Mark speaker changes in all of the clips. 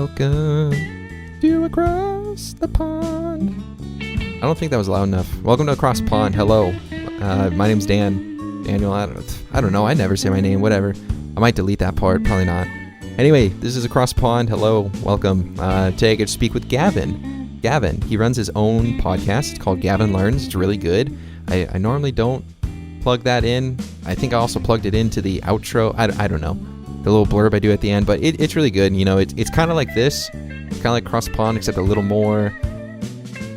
Speaker 1: Welcome to Across the Pond. I don't think that was loud enough. Welcome to Across Pond. Hello. My name's Dan. Daniel, I don't know. I never say my name. Whatever. I might delete that part. Probably not. Anyway, this is Across Pond. Hello. Welcome. Today I get to speak with Gavin. Gavin, he runs his own podcast. It's called Gavin Learns. It's really good. I normally don't plug that in. I think I also plugged it into the outro. I don't know. The little blurb I do at the end, but it's really good. You know, it's kind of like this. It's kind of like Cross Pond, except a little more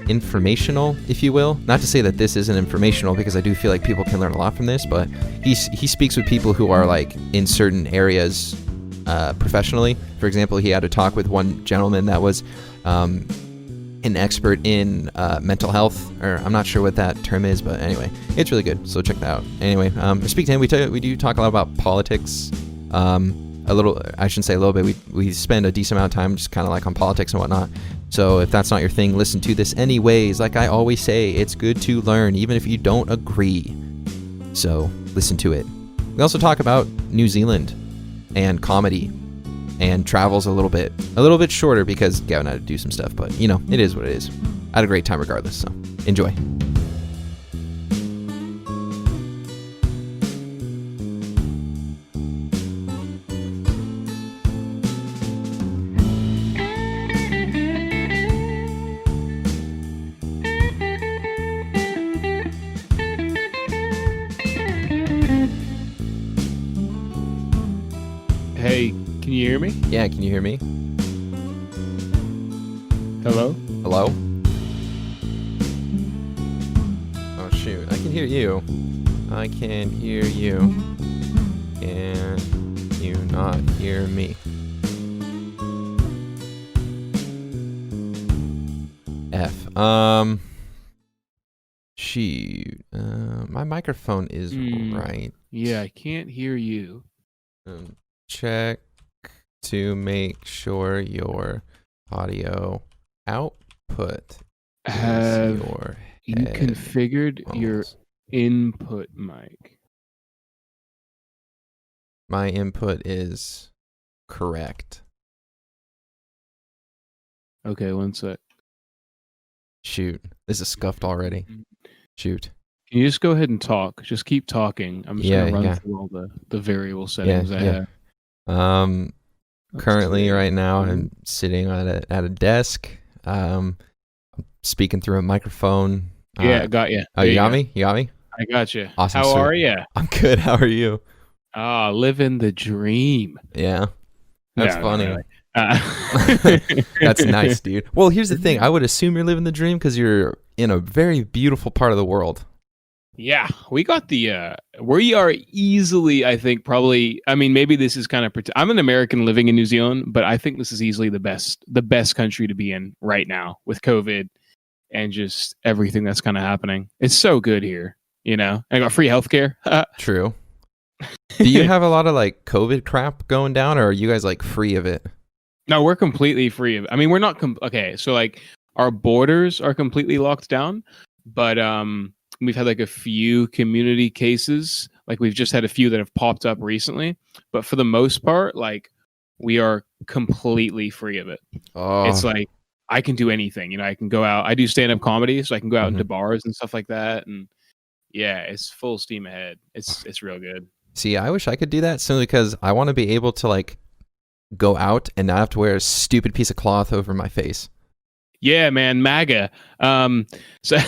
Speaker 1: informational, if you will. Not to say that this isn't informational, because I do feel like people can learn a lot from this, but he speaks with people who are like in certain areas professionally. For example, he had a talk with one gentleman that was an expert in mental health, or I'm not sure what that term is, but anyway, it's really good, so check that out. Anyway, I speak to him. We do talk a lot about politics. A little, I shouldn't say a little bit, we spend a decent amount of time just kind of like on politics and whatnot. So if that's not your thing, listen to this anyways. Like I always say, it's good to learn, even if you don't agree. So listen to it. We also talk about New Zealand and comedy and travels a little bit shorter because Gavin had to do some stuff, but you know, it is what it is. I had a great time regardless, so enjoy.
Speaker 2: Hey, can you hear me?
Speaker 1: Yeah, can you hear me?
Speaker 2: Hello?
Speaker 1: Hello? Oh shoot, I can hear you. I can hear you. Can you not hear me? F. Shoot. My microphone is right.
Speaker 2: Yeah, I can't hear you.
Speaker 1: Check to make sure your audio output
Speaker 2: Have
Speaker 1: is your
Speaker 2: you configured your input mic?
Speaker 1: My input is correct.
Speaker 2: Okay, one sec.
Speaker 1: Shoot, this is scuffed already. Shoot.
Speaker 2: Can you just go ahead and talk? Just keep talking. I'm just gonna run through all the variable settings I have.
Speaker 1: Currently right now I'm sitting at a desk. Speaking through a microphone.
Speaker 2: Yeah, got you.
Speaker 1: Oh, you got me? You got me?
Speaker 2: I got you.
Speaker 1: Awesome.
Speaker 2: How are you?
Speaker 1: I'm good. How are you?
Speaker 2: Living the dream.
Speaker 1: Yeah. That's funny.
Speaker 2: Not really.
Speaker 1: That's nice, dude. Well, here's the thing. I would assume you're living the dream because you're in a very beautiful part of the world.
Speaker 2: Yeah, we got we are easily, I think, probably, I mean, maybe this is kind of, I'm an American living in New Zealand, but I think this is easily the best country to be in right now with COVID and just everything that's kind of happening. It's so good here, you know? I got free healthcare.
Speaker 1: True. Do you have a lot of like COVID crap going down, or are you guys like free of it?
Speaker 2: No, we're completely free of it. I mean, we're not, okay, so like our borders are completely locked down, but, we've had like a few community cases. Like we've just had a few that have popped up recently, but for the most part, like we are completely free of it.
Speaker 1: Oh.
Speaker 2: It's like I can do anything. You know, I can go out. I do stand-up comedy, so I can go out into bars and stuff like that. And yeah, it's full steam ahead. It's real good.
Speaker 1: See, I wish I could do that simply because I want to be able to like go out and not have to wear a stupid piece of cloth over my face.
Speaker 2: Yeah, man, MAGA. So
Speaker 1: I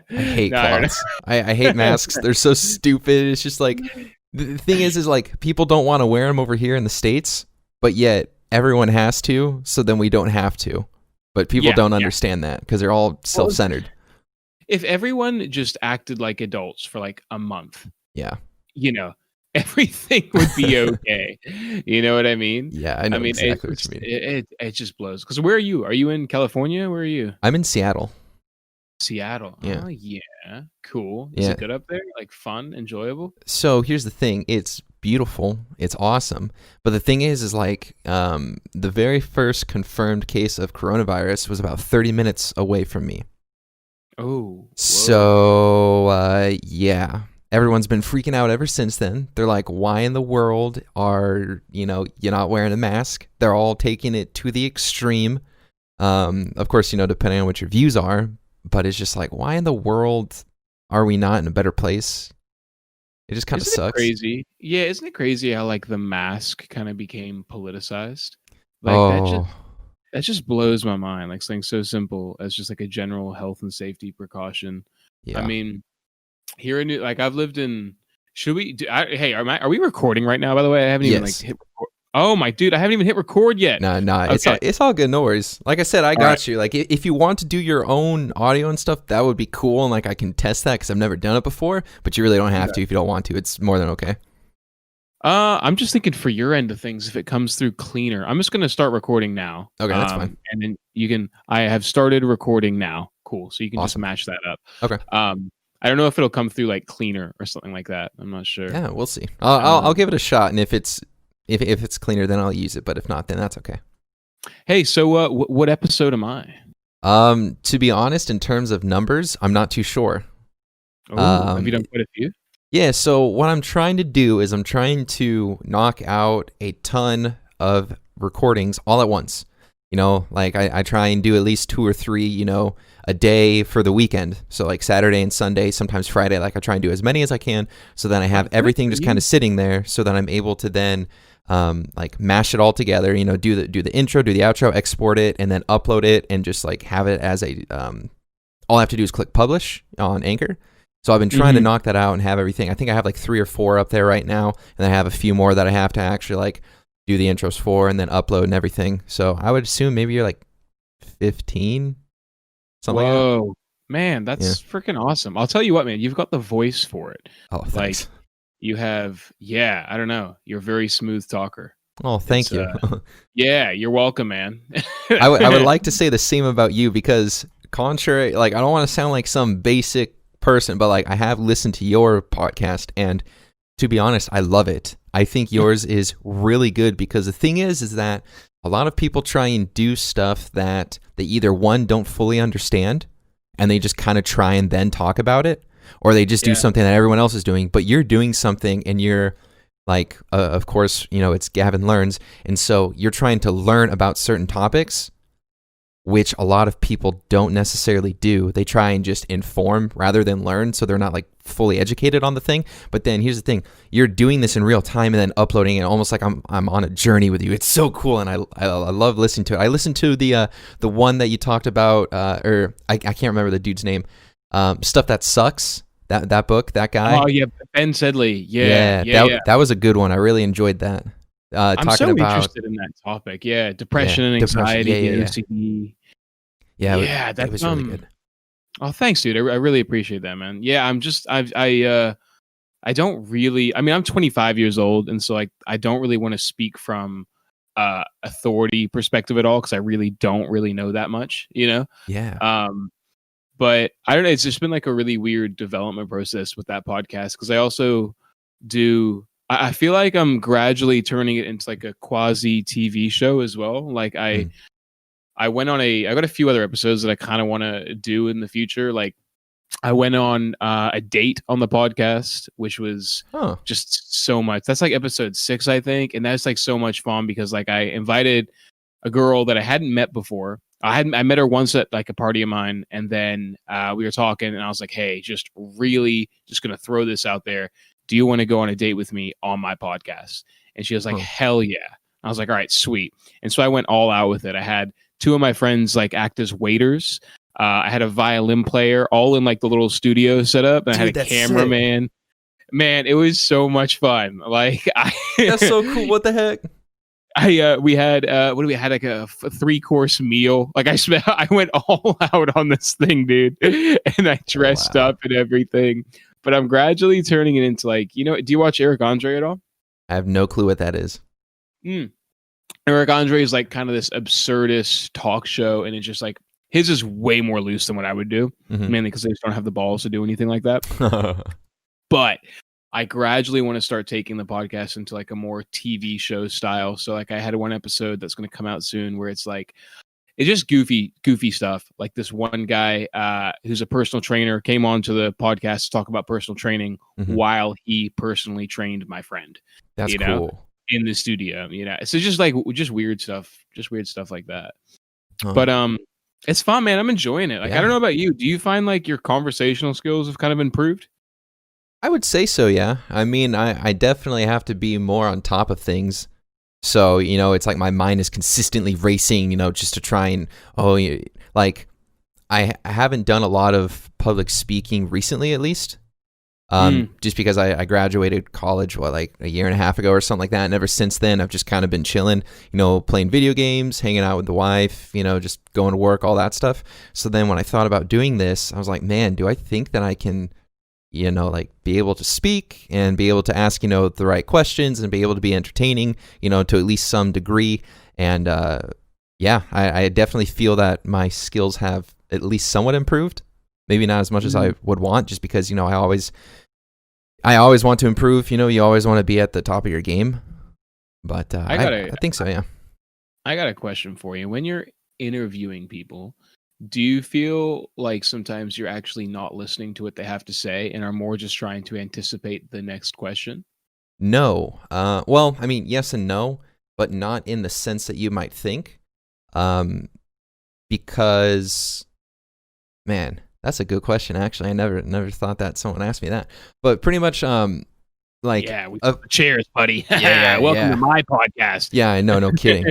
Speaker 1: hate cloths. I hate masks. They're so stupid. It's just like the thing is like people don't want to wear them over here in the States, but yet everyone has to. So then we don't have to. But people don't understand that because they're all self-centered.
Speaker 2: If everyone just acted like adults for like a month, you know, everything would be okay. You know what I mean?
Speaker 1: Yeah, I know exactly what you mean.
Speaker 2: It just blows. Because where are you? Are you in California? Where are you?
Speaker 1: I'm in Seattle.
Speaker 2: Seattle.
Speaker 1: Yeah.
Speaker 2: Oh, yeah. Cool. Is it good up there? Like fun, enjoyable?
Speaker 1: So here's the thing. It's beautiful. It's awesome. But the thing is like the very first confirmed case of coronavirus was about 30 minutes away from me.
Speaker 2: Oh.
Speaker 1: So, yeah. everyone's been freaking out ever since then. They're like, why in the world are, you're not wearing a mask? They're all taking it to the extreme. Of course, depending on what your views are, but it's just like, why in the world are we not in a better place? It just kind of sucks.
Speaker 2: Crazy. Yeah, isn't it crazy how like the mask kind of became politicized? Like that just blows my mind. Like something so simple as just like a general health and safety precaution.
Speaker 1: Yeah.
Speaker 2: I mean, here in I've lived in. Should we? Hey, are we recording right now? By the way, I haven't even like hit record. Oh my dude, I haven't even hit record yet.
Speaker 1: No, okay. It's all good. No worries. Like I said, I got you. Like if you want to do your own audio and stuff, that would be cool. And like I can test that because I've never done it before. But you really don't have to if you don't want to. It's more than okay.
Speaker 2: I'm just thinking for your end of things, if it comes through cleaner, I'm just gonna start recording now.
Speaker 1: Okay, that's fine.
Speaker 2: And then you can. I have started recording now. Cool. So you can just match that up.
Speaker 1: Okay.
Speaker 2: I don't know if it'll come through like cleaner or something like that. I'm not sure.
Speaker 1: Yeah, we'll see. I'll give it a shot, and if it's cleaner, then I'll use it. But if not, then that's okay.
Speaker 2: Hey, so what episode am I?
Speaker 1: To be honest, in terms of numbers, I'm not too sure.
Speaker 2: Have you done quite a few?
Speaker 1: Yeah. So what I'm trying to do is I'm trying to knock out a ton of recordings all at once. Like I try and do at least 2 or 3, a day for the weekend. So like Saturday and Sunday, sometimes Friday, like I try and do as many as I can. So then I have everything just kind of sitting there so that I'm able to then like mash it all together, do the intro, do the outro, export it, and then upload it and just like have it as a, all I have to do is click publish on Anchor. So I've been trying to knock that out and have everything. I think I have like 3 or 4 up there right now. And I have a few more that I have to actually like do the intros for and then upload and everything. So I would assume maybe you're like 15, something
Speaker 2: Whoa,
Speaker 1: like that.
Speaker 2: Man, that's freaking awesome. I'll tell you what, man, you've got the voice for it.
Speaker 1: Oh, thanks.
Speaker 2: Like you have, I don't know. You're a very smooth talker.
Speaker 1: Oh, thank you.
Speaker 2: Yeah, you're welcome, man.
Speaker 1: I would like to say the same about you because contrary, like I don't want to sound like some basic person, but like I have listened to your podcast and to be honest, I love it. I think yours is really good because the thing is that a lot of people try and do stuff that they either one don't fully understand and they just kind of try and then talk about it, or they just do something that everyone else is doing, but you're doing something and you're like, of course, it's Gavin Learns. And so you're trying to learn about certain topics, which a lot of people don't necessarily do. They try and just inform rather than learn. So they're not like fully educated on the thing. But then here's the thing. You're doing this in real time and then uploading it almost like I'm on a journey with you. It's so cool. And I love listening to it. I listened to the one that you talked about, or I can't remember the dude's name. Stuff That Sucks. That book, that guy.
Speaker 2: Oh yeah, Ben Sedley. Yeah.
Speaker 1: That was a good one. I really enjoyed that.
Speaker 2: I'm so interested in that topic. Yeah, depression and anxiety, OCD.
Speaker 1: Yeah, that was really good.
Speaker 2: Oh, thanks, dude. I really appreciate that, man. Yeah, I don't really. I mean, I'm 25 years old, and so like I don't really want to speak from authority perspective at all because I really don't really know that much,
Speaker 1: Yeah.
Speaker 2: But I don't know. It's just been like a really weird development process with that podcast because I also do. I feel like I'm gradually turning it into like a quasi TV show as well. Like I got a few other episodes that I kind of want to do in the future. Like I went on a date on the podcast, which was just so much. That's like episode 6, I think. And that's like so much fun because like I invited a girl that I hadn't met before. I met her once at like a party of mine, and then we were talking, and I was like, "Hey, just gonna throw this out there. Do you want to go on a date with me on my podcast?" And she was like, "Hell yeah!" I was like, "All right, sweet." And so I went all out with it. I had 2 of my friends like act as waiters. I had a violin player, all in like the little studio setup, and I had a cameraman. Sick. Man, it was so much fun. Like,
Speaker 1: that's so cool. What the heck?
Speaker 2: We had like a 3-course meal. Like I went all out on this thing, dude, and I dressed up and everything. But I'm gradually turning it into like, do you watch Eric Andre at all?
Speaker 1: I have no clue what that is.
Speaker 2: Eric Andre is like kind of this absurdist talk show, and it's just like his is way more loose than what I would do, mainly because they just don't have the balls to do anything like that. But I gradually want to start taking the podcast into like a more TV show style. So like I had one episode that's going to come out soon where it's like it's just goofy stuff. Like this one guy who's a personal trainer came on to the podcast to talk about personal training while he personally trained my friend.
Speaker 1: That's
Speaker 2: you
Speaker 1: cool.
Speaker 2: know, in the studio. So just weird stuff like that.
Speaker 1: Oh.
Speaker 2: But it's fun, man. I'm enjoying it. Like I don't know about you. Do you find like your conversational skills have kind of improved?
Speaker 1: I would say so, yeah. I mean, I definitely have to be more on top of things. So, it's like my mind is consistently racing, just to try and, like, I haven't done a lot of public speaking recently, at least. Just because I graduated college, like a year and a half ago or something like that. And ever since then, I've just kind of been chilling, playing video games, hanging out with the wife, just going to work, all that stuff. So then when I thought about doing this, I was like, man, do I think that I can, like be able to speak and be able to ask, the right questions and be able to be entertaining, to at least some degree. And I definitely feel that my skills have at least somewhat improved. Maybe not as much as I would want, just because, I always want to improve. You always want to be at the top of your game. But I think so, yeah.
Speaker 2: I got a question for you. When you're interviewing people, do you feel like sometimes you're actually not listening to what they have to say and are more just trying to anticipate the next question?
Speaker 1: No. Well, I mean, yes and no, but not in the sense that you might think. Because, man, that's a good question, actually. I never thought that someone asked me that. But pretty much,
Speaker 2: cheers, buddy. Welcome to my podcast.
Speaker 1: Yeah, no kidding.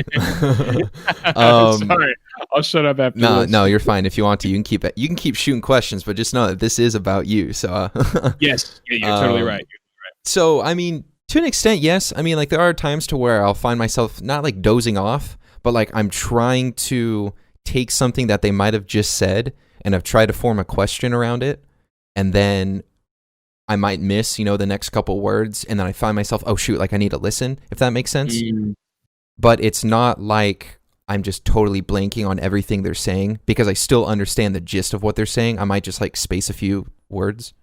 Speaker 2: Sorry, I'll shut up after this.
Speaker 1: No, you're fine. If you want to, you can keep shooting questions, but just know that this is about you. So
Speaker 2: yes, you're totally right.
Speaker 1: So I mean, to an extent, yes. I mean, like there are times to where I'll find myself not like dozing off, but like I'm trying to take something that they might have just said and I've tried to form a question around it, and then I might miss, the next couple words, and then I find myself, oh shoot, like I need to listen, if that makes sense. But it's not like I'm just totally blanking on everything they're saying, because I still understand the gist of what they're saying. I might just like space a few words.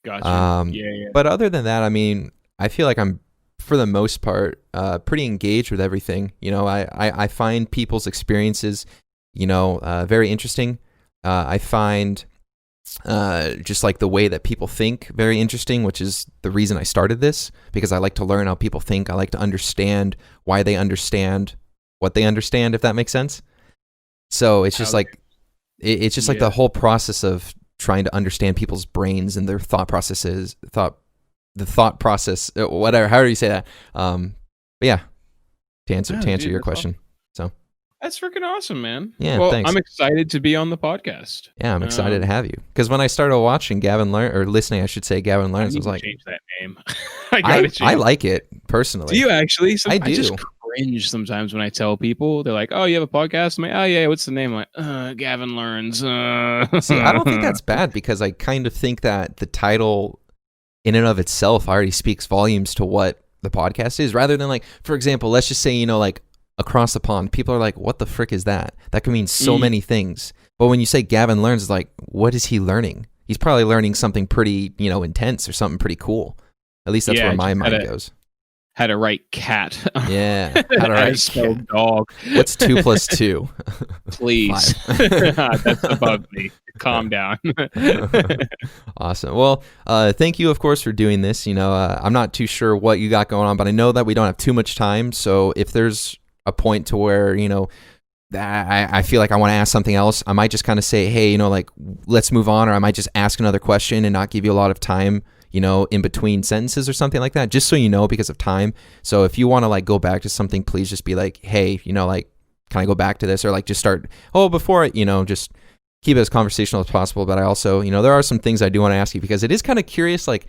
Speaker 2: Gotcha.
Speaker 1: But other than that, I mean, I feel like I'm, for the most part, pretty engaged with everything. I find people's experiences, very interesting. I find just like the way that people think very interesting, which is the reason I started this, because I like to learn how people think. I like to understand why they understand what they understand, if that makes sense. So it's just like the whole process of trying to understand people's brains and their thought processes, the thought process, whatever, however you say that. But yeah, to answer your question.
Speaker 2: Awesome. So that's freaking awesome, man.
Speaker 1: Yeah,
Speaker 2: well,
Speaker 1: thanks.
Speaker 2: I'm excited to be on the podcast.
Speaker 1: Yeah, I'm excited to have you, because when I started watching Gavin Learns, or listening, I should say, Gavin Learns, I was like,
Speaker 2: change that name.
Speaker 1: I like it personally.
Speaker 2: Do you actually?
Speaker 1: I do.
Speaker 2: I just cringe sometimes when I tell people. They're like, "Oh, you have a podcast?" I'm like, "Oh yeah, what's the name?" I'm like, Gavin Learns.
Speaker 1: See, I don't think that's bad, because I kind of think that the title, in and of itself, already speaks volumes to what the podcast is. Rather than like, for example, let's just say, like Across the Pond, people are like, what the frick is that? That can mean so many things. But when you say Gavin Learns, it's like, what is he learning? He's probably learning something pretty, intense or something pretty cool. At least that's where my mind goes.
Speaker 2: How to write cat.
Speaker 1: Yeah. How to write
Speaker 2: cat. Dog.
Speaker 1: What's 2 plus 2?
Speaker 2: Please. That's above me. Calm down.
Speaker 1: Awesome. Well, thank you, of course, for doing this. I'm not too sure what you got going on, but I know that we don't have too much time. So if there's a point to where, I feel like I want to ask something else, I might just kind of say, hey, like, let's move on, or I might just ask another question and not give you a lot of time, in between sentences or something like that, just so because of time. So if you want to like go back to something, please just be like, hey, like, can I go back to this? Or like just start, before it, just keep it as conversational as possible. But I also, there are some things I do want to ask you, because it is kind of curious, like,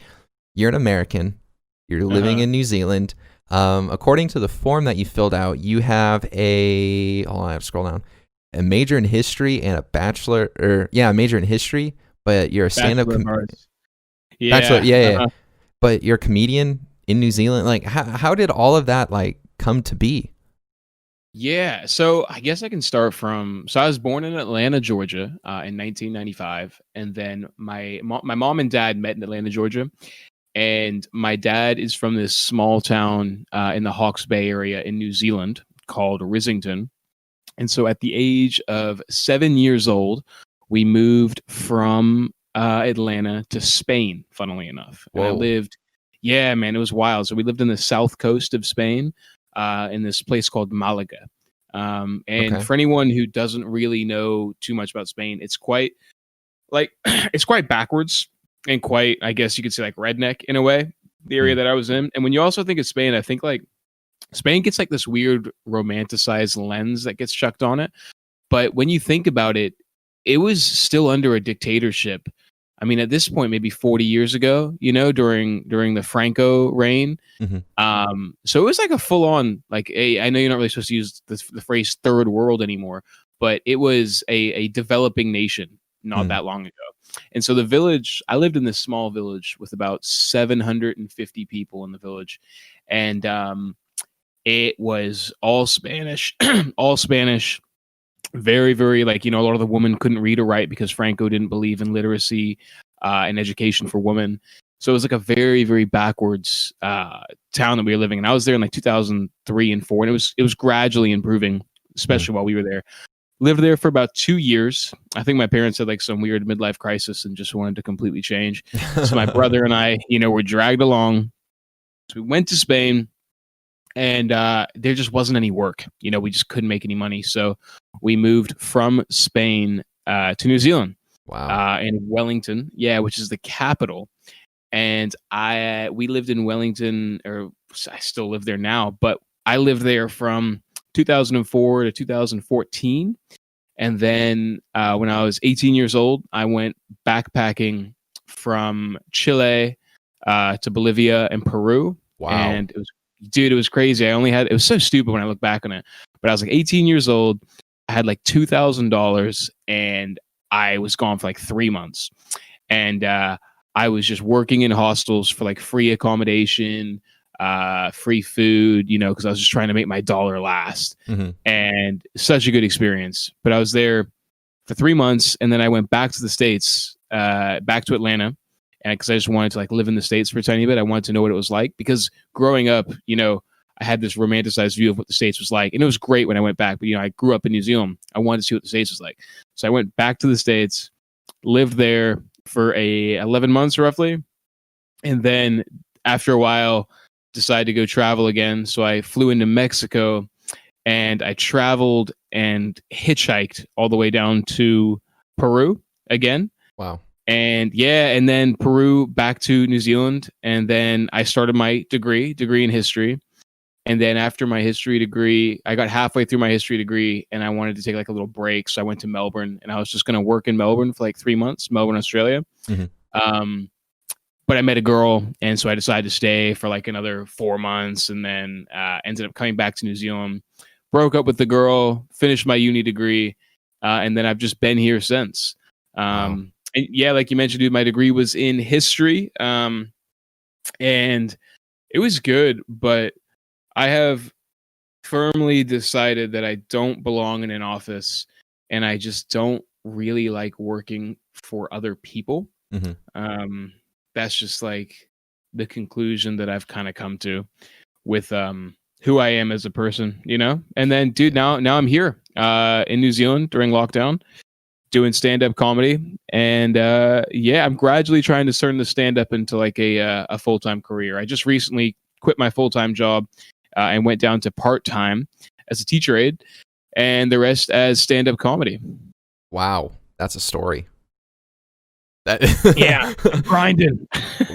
Speaker 1: you're an American, you're living in New Zealand. According to the form that you filled out, you have I have to scroll down, a major in history and a bachelor, a major in history, but you're a stand-up bachelor, but you're a comedian in New Zealand. Like, how did all of that like come to be?
Speaker 2: Yeah, so I guess I can start so I was born in Atlanta, Georgia, in 1995, and then my mom and dad met in Atlanta, Georgia. And my dad is from this small town in the Hawke's Bay area in New Zealand called Risington. And so at the age of 7 years old, we moved from Atlanta to Spain, funnily enough. And I
Speaker 1: Whoa.
Speaker 2: lived, yeah, man, it was wild. So we lived in the south coast of Spain, in this place called Malaga. And
Speaker 1: Okay.
Speaker 2: for anyone who doesn't really know too much about Spain, it's quite like it's quite backwards and quite, I guess you could say, like redneck in a way, the area that I was in. And when you also think of Spain, I think like Spain gets like this weird romanticized lens that gets chucked on it. But when you think about it, it was still under a dictatorship. I mean, at this point, maybe 40 years ago, you know, during the Franco reign. So it was like a full on, like, I know you're not really supposed to use the phrase third world anymore, but it was a developing nation not that long ago. And so the village, I lived in this small village with about 750 people in the village. And it was all Spanish, all Spanish. Very, very, like, you know, a lot of the women couldn't read or write because Franco didn't believe in literacy and education for women. So it was like a very, very backwards town that we were living in. I was there in like 2003 and 4, and it was gradually improving, especially while we were there. Lived there for about 2 years. I think my parents had like some weird midlife crisis and just wanted to completely change. So my brother and I, you know, were dragged along. So we went to Spain. And there just wasn't any work. You know, we just couldn't make any money. So we moved from Spain to New Zealand.
Speaker 1: Wow.
Speaker 2: In Wellington, which is the capital. And we lived in Wellington, or I still live there now, but I lived there from 2004 to 2014. And then when I was 18 years old, I went backpacking from Chile to Bolivia and Peru.
Speaker 1: Wow.
Speaker 2: And it was crazy. It was so stupid when I look back on it, but I was like 18 years old. I had like $2,000 and I was gone for like 3 months. And I was just working in hostels for like free accommodation, free food, you know, because I was just trying to make my dollar last. And such a good experience. But I was there for 3 months, and then I went back to the States, back to Atlanta. And because I just wanted to like live in the States for a tiny bit. I wanted to know what it was like, because growing up, you know, I had this romanticized view of what the States was like. And it was great when I went back. But, you know, I grew up in New Zealand. I wanted to see what the States was like. So I went back to the States, lived there for 11 months roughly. And then after a while, decided to go travel again. So I flew into Mexico, and I traveled and hitchhiked all the way down to Peru again.
Speaker 1: Wow.
Speaker 2: And and then Peru, back to New Zealand. And then I started my degree in history. And then after my history degree, I got halfway through my history degree and I wanted to take like a little break. So I went to Melbourne, and I was just going to work in Melbourne for like 3 months, Melbourne, Australia. But I met a girl, and so I decided to stay for like another 4 months, and then ended up coming back to New Zealand, broke up with the girl, finished my uni degree. And then I've just been here since.
Speaker 1: Wow.
Speaker 2: And like you mentioned, dude, my degree was in history, and it was good, but I have firmly decided that I don't belong in an office, and I just don't really like working for other people. That's just like the conclusion that I've kind of come to with who I am as a person, you know? And then, dude, now I'm here in New Zealand during lockdown, doing stand-up comedy. And I'm gradually trying to turn the stand-up into like a full-time career. I just recently quit my full-time job and went down to part-time as a teacher aide, and the rest as stand-up comedy.
Speaker 1: Wow. That's a story.
Speaker 2: I'm grinding.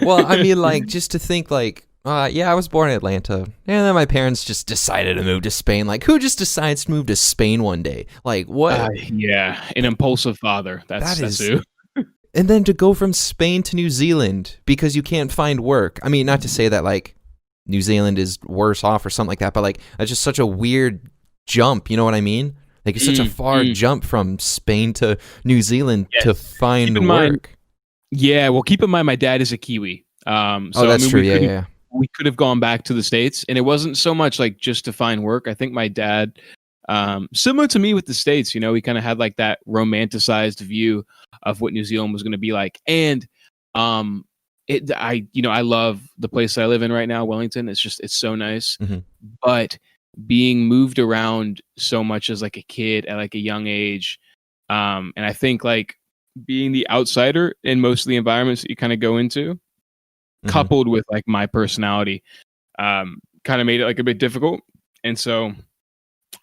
Speaker 1: Well, I mean, like, just to think like, I was born in Atlanta, and then my parents just decided to move to Spain. Like, who just decides to move to Spain one day? Like, what?
Speaker 2: An impulsive father. That's who.
Speaker 1: And then to go from Spain to New Zealand because you can't find work. I mean, not to say that like New Zealand is worse off or something like that, but like that's just such a weird jump. You know what I mean? Like, it's such a far jump from Spain to New Zealand to find work.
Speaker 2: Well, keep in mind, my dad is a Kiwi.
Speaker 1: That's true.
Speaker 2: We could have gone back to the States, and it wasn't so much like just to find work. I think my dad, similar to me with the States, you know, he kind of had like that romanticized view of what New Zealand was going to be like. And I love the place that I live in right now, Wellington. It's so nice. But being moved around so much as like a kid at like a young age. And I think like being the outsider in most of the environments that you kind of go into, coupled with like my personality, kind of made it like a bit difficult. And so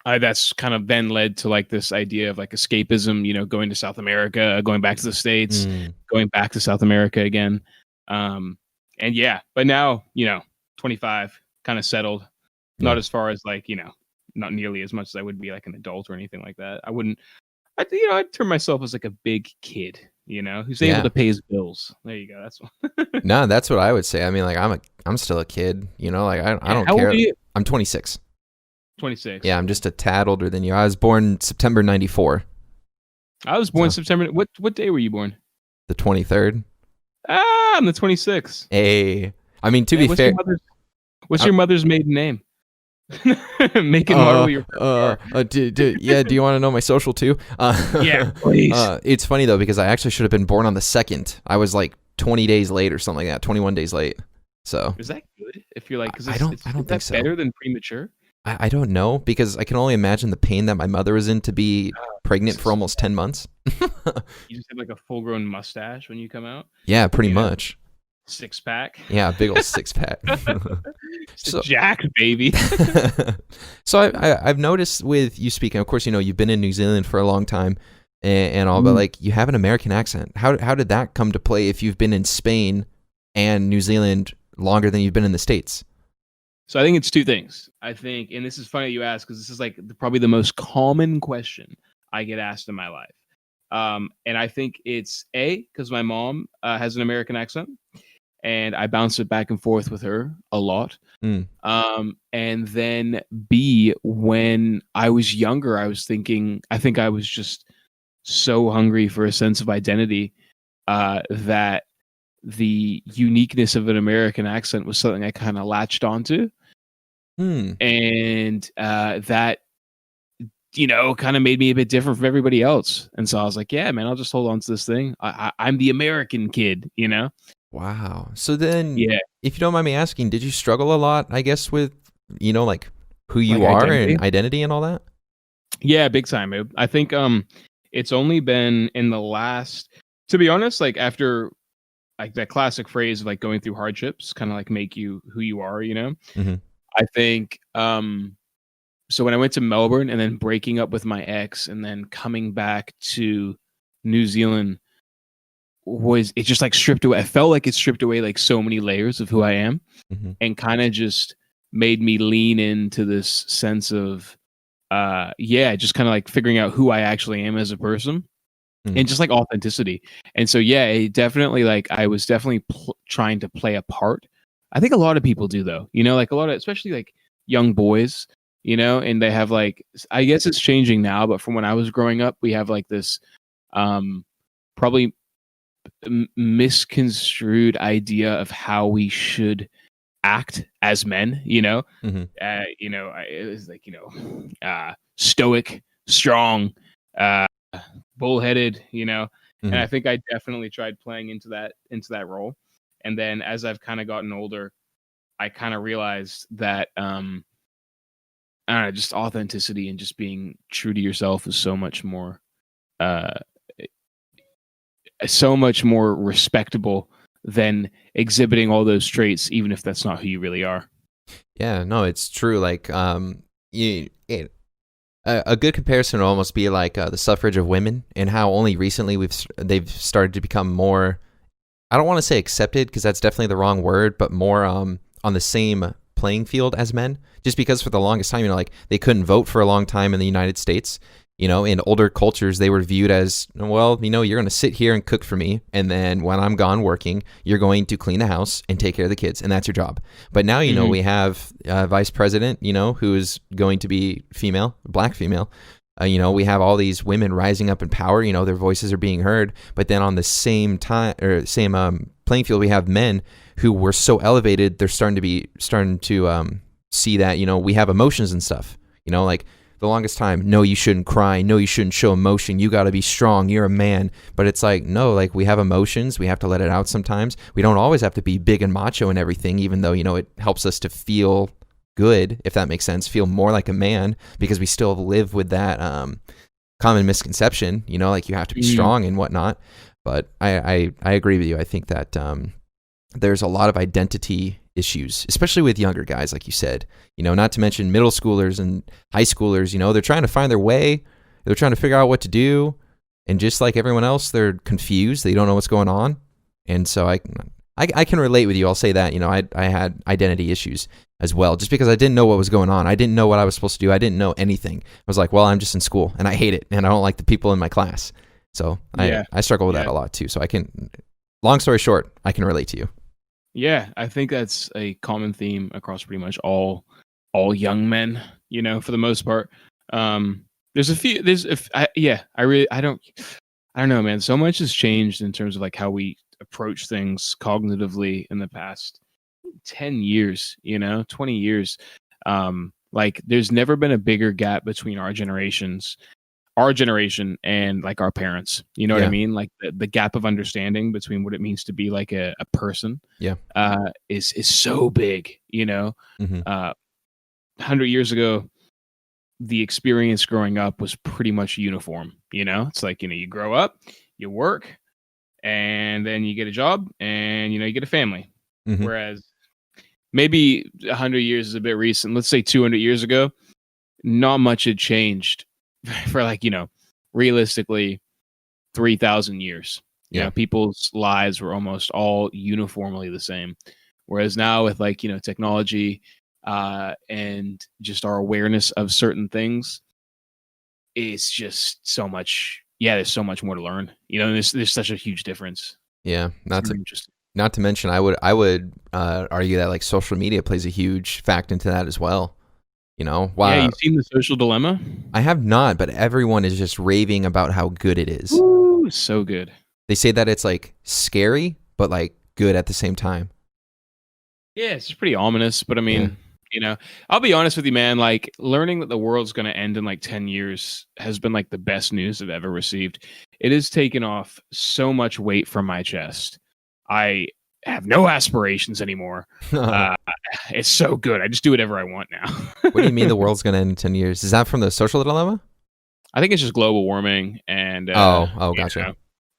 Speaker 2: that's kind of then led to like this idea of like escapism, you know, going to South America, going back to the States, going back to South America again. And yeah, but now, you know, 25, kind of settled, not as far as like, you know, not nearly as much as I would be like an adult or anything like that. I'd term myself as like a big kid, you know, who's able to pay his bills. There you go. That's one.
Speaker 1: No, that's what I would say. I mean, like I'm still a kid, you know, like I don't
Speaker 2: How
Speaker 1: care.
Speaker 2: old are you?
Speaker 1: I'm 26.
Speaker 2: 26.
Speaker 1: Yeah, I'm just a tad older than you. I was born September 94.
Speaker 2: I was born September. What day were you born?
Speaker 1: The 23rd.
Speaker 2: I'm the 26th.
Speaker 1: Hey, I mean, to be fair,
Speaker 2: what's your mother's maiden name? Make it model your
Speaker 1: do you want to know my social too?
Speaker 2: Yeah, please.
Speaker 1: It's funny though, because I actually should have been born on the 2nd. I was like 20 days late or something like that, 21 days late. So
Speaker 2: is that good? If you're like,
Speaker 1: I don't think so.
Speaker 2: Better than premature?
Speaker 1: I don't know, because I can only imagine the pain that my mother was in to be pregnant for almost 10 months.
Speaker 2: You just have like a full-grown mustache when you come out?
Speaker 1: Yeah, pretty much.
Speaker 2: 6-pack?
Speaker 1: Yeah, big old 6-pack.
Speaker 2: So, Jack, baby.
Speaker 1: So I've noticed with you speaking, of course, you know, you've been in New Zealand for a long time and all, but like you have an American accent. How did that come to play if you've been in Spain and New Zealand longer than you've been in the States?
Speaker 2: So I think it's two things. I think, and this is funny you ask, because this is like probably the most common question I get asked in my life. And I think it's A, because my mom has an American accent, and I bounce it back and forth with her a lot. And then B, when I was younger, I think I was just so hungry for a sense of identity that the uniqueness of an American accent was something I kind of latched onto. And that, you know, kind of made me a bit different from everybody else. And so I was like, yeah, man, I'll just hold on to this thing. I'm the American kid, you know?
Speaker 1: Wow. So then,
Speaker 2: yeah,
Speaker 1: if you don't mind me asking, did you struggle a lot, I guess, with, you know, like who you are and identity and all that?
Speaker 2: Yeah, big time. I think it's only been in the last, to be honest, like after like that classic phrase of like going through hardships kind of like make you who you are, you know? I think so when I went to Melbourne and then breaking up with my ex and then coming back to New Zealand, it just like stripped away. I felt like it stripped away like so many layers of who I am, and kind of just made me lean into this sense of just kind of like figuring out who I actually am as a person, and just like authenticity. And so yeah, it definitely, like I was definitely trying to play a part. I think a lot of people do, though, you know, like a lot of, especially like young boys, you know, and they have like, I guess it's changing now, but from when I was growing up, we have like this probably misconstrued idea of how we should act as men, you know. You know, it was like, you know, stoic, strong, bullheaded, you know. And I think I definitely tried playing into that role. And then as I've kind of gotten older, I kind of realized that I don't know, just authenticity and just being true to yourself is so much more respectable than exhibiting all those traits, even if that's not who you really are.
Speaker 1: Yeah, no, it's true. Like, a good comparison would almost be like the suffrage of women, and how only recently they've started to become more, I don't want to say accepted, because that's definitely the wrong word, but more on the same playing field as men. Just because for the longest time, you know, like they couldn't vote for a long time in the United States. You know, in older cultures, they were viewed as, well, you know, you're going to sit here and cook for me, and then when I'm gone working, you're going to clean the house and take care of the kids, and that's your job. But now, you know, we have a vice president, you know, who is going to be female, black female. You know, we have all these women rising up in power. You know, their voices are being heard. But then on the same time, or same playing field, we have men who were so elevated, they're starting to see that, you know, we have emotions and stuff. You know, like, the longest time, no, you shouldn't cry. No, you shouldn't show emotion. You got to be strong. You're a man. But it's like, no, like we have emotions. We have to let it out sometimes. We don't always have to be big and macho and everything, even though, you know, it helps us to feel good, if that makes sense, feel more like a man, because we still live with that common misconception, you know, like you have to be strong and whatnot. But I agree with you. I think that there's a lot of identity issues, especially with younger guys, like you said, you know, not to mention middle schoolers and high schoolers, you know, they're trying to find their way. They're trying to figure out what to do. And just like everyone else, they're confused. They don't know what's going on. And so I can relate with you. I'll say that, you know, I had identity issues as well, just because I didn't know what was going on. I didn't know what I was supposed to do. I didn't know anything. I was like, well, I'm just in school and I hate it and I don't like the people in my class. So I struggle with that a lot too. So long story short, I can relate to you.
Speaker 2: Yeah, I think that's a common theme across pretty much all young men, you know, for the most part. I don't know, man. So much has changed in terms of like how we approach things cognitively in the past 10 years, you know, 20 years. Like there's never been a bigger gap between our generation and like our parents, you know what I mean? Like the gap of understanding between what it means to be like a person is so big, you know. 100 years ago, the experience growing up was pretty much uniform, you know. It's like, you know, you grow up, you work, and then you get a job, and you know, you get a family. Whereas maybe 100 years is a bit recent. Let's say 200 years ago, not much had changed for like, you know, realistically 3,000 years. You know, people's lives were almost all uniformly the same. Whereas now with like, you know, technology and just our awareness of certain things, it's just so much. Yeah, there's so much more to learn. You know, there's such a huge difference.
Speaker 1: Yeah, not to mention, I would argue that like social media plays a huge fact into that as well. You know, wow.
Speaker 2: Yeah, you've seen The Social Dilemma?
Speaker 1: I have not, but everyone is just raving about how good it is.
Speaker 2: Ooh, so good.
Speaker 1: They say that it's like scary, but like good at the same time.
Speaker 2: Yeah, it's pretty ominous, but I mean, you know, I'll be honest with you, man. Like learning that the world's going to end in like 10 years has been like the best news I've ever received. It has taken off so much weight from my chest. I have no aspirations anymore. It's so good. I just do whatever I want now.
Speaker 1: What do you mean the world's going to end in 10 years? Is that from The Social Dilemma?
Speaker 2: I think it's just global warming and
Speaker 1: gotcha.
Speaker 2: You know,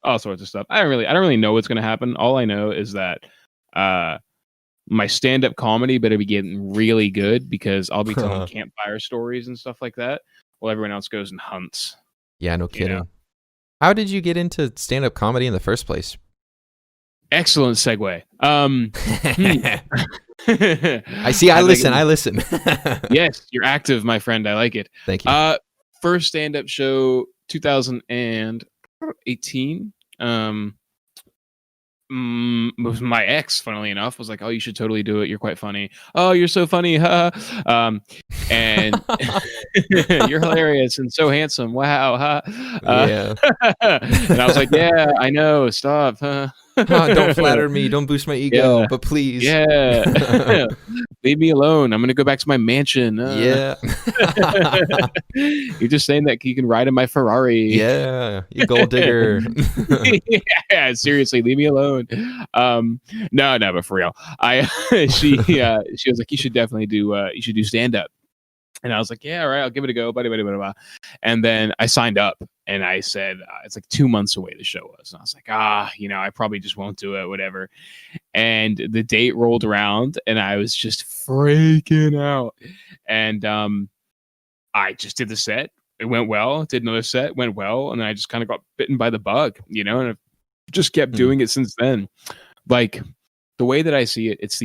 Speaker 2: all sorts of stuff. I don't really know what's going to happen. All I know is that my stand-up comedy better be getting really good, because I'll be telling campfire stories and stuff like that while everyone else goes and hunts.
Speaker 1: Yeah, no kidding.
Speaker 2: You know?
Speaker 1: How did you get into stand-up comedy in the first place?
Speaker 2: Excellent segue.
Speaker 1: I listen.
Speaker 2: Yes, you're active, my friend. I like it.
Speaker 1: Thank you.
Speaker 2: First stand-up show, 2018. Was my ex, funnily enough, was like, "Oh, you should totally do it. You're quite funny. Oh, you're so funny, huh?" And you're hilarious and so handsome. Wow, huh?
Speaker 1: Yeah.
Speaker 2: And I was like, "Yeah, I know. Stop, huh?"
Speaker 1: Don't flatter me. Don't boost my ego, but please.
Speaker 2: Yeah. Leave me alone. I'm going to go back to my mansion.
Speaker 1: Yeah.
Speaker 2: You're just saying that you can ride in my Ferrari.
Speaker 1: Yeah. You gold digger.
Speaker 2: Yeah, seriously, leave me alone. No, but for real. She was like, you should definitely do stand up. And I was like, yeah, all right, I'll give it a go. Blah, blah, blah, blah. And then I signed up and I said, it's like 2 months away the show was. And I was like, you know, I probably just won't do it, whatever. And the date rolled around and I was just freaking out. And I just did the set. It went well. Did another set, went well. And then I just kind of got bitten by the bug, you know, and I've just kept doing it since then. Like the way that I see it, it's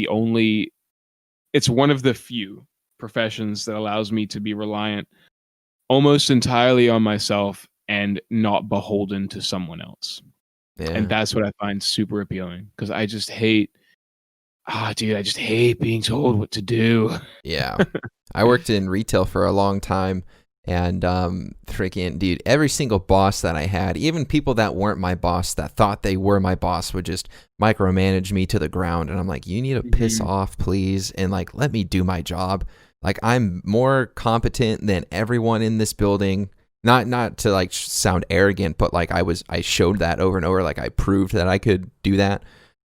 Speaker 2: one of the few professions that allows me to be reliant almost entirely on myself and not beholden to someone else. Yeah. And that's what I find super appealing, because I just hate being told what to do.
Speaker 1: Yeah. I worked in retail for a long time, and freaking dude, every single boss that I had, even people that weren't my boss that thought they were my boss, would just micromanage me to the ground. And I'm like, you need to piss off, please, and like let me do my job. Like I'm more competent than everyone in this building. Not to like sound arrogant, but like I showed that over and over. Like I proved that I could do that.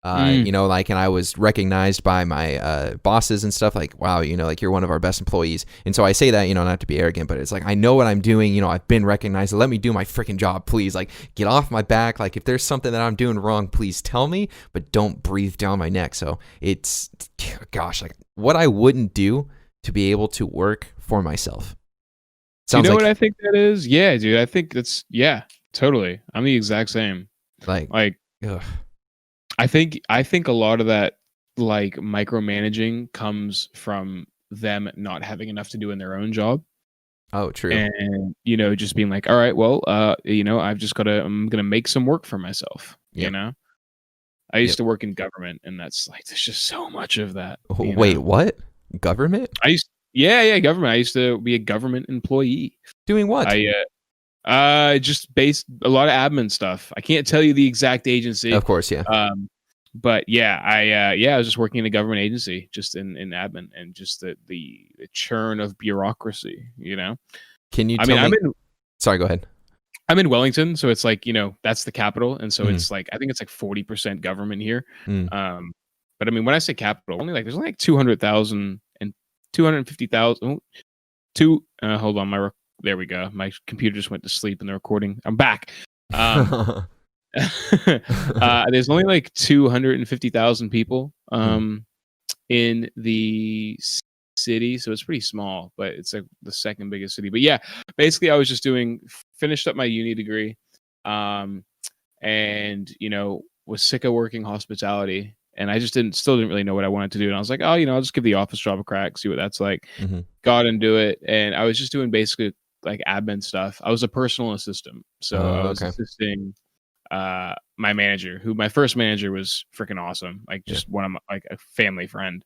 Speaker 1: You know, like, and I was recognized by my bosses and stuff, like, wow, you know, like, you're one of our best employees. And so I say that, you know, not to be arrogant, but it's like, I know what I'm doing. You know, I've been recognized. Let me do my freaking job, please. Like, get off my back. Like, if there's something that I'm doing wrong, please tell me, but don't breathe down my neck. So it's, gosh, like, what I wouldn't do to be able to work for myself.
Speaker 2: Sounds, you know, like, what I think that is? Yeah, dude. I think that's, yeah, totally. I'm the exact same. Like, ugh. I think a lot of that, like, micromanaging comes from them not having enough to do in their own job.
Speaker 1: Oh, true.
Speaker 2: And, you know, just being like, all right, well, you know, I'm going to make some work for myself. Yep. You know, I used to work in government, and that's like, there's just so much of that.
Speaker 1: Wait, what? Government?
Speaker 2: Yeah, government. I used to be a government employee.
Speaker 1: Doing what?
Speaker 2: Just based a lot of admin stuff. I can't tell you the exact agency.
Speaker 1: Of course, yeah.
Speaker 2: But yeah, I was just working in a government agency, just in admin, and just the churn of bureaucracy, you know.
Speaker 1: Can you tell me? Sorry, go ahead.
Speaker 2: I'm in Wellington, so it's like, you know, that's the capital, and so it's like, I think it's like 40% government here. But I mean, when I say capital, there's only like 200,000 and 250,000. Hold on, there we go. My computer just went to sleep in the recording. I'm back. There's only like 250,000 people in the city, so it's pretty small, but it's like the second biggest city. But yeah, basically I was just finished up my uni degree, and, you know, was sick of working hospitality, and I just still didn't really know what I wanted to do. And I was like, oh, you know, I'll just give the office job a crack, see what that's like. Got into it, and I was just doing basically like admin stuff. I was a personal assistant, so I was assisting my manager, who my first manager was freaking awesome, like just one of my, like, a family friend,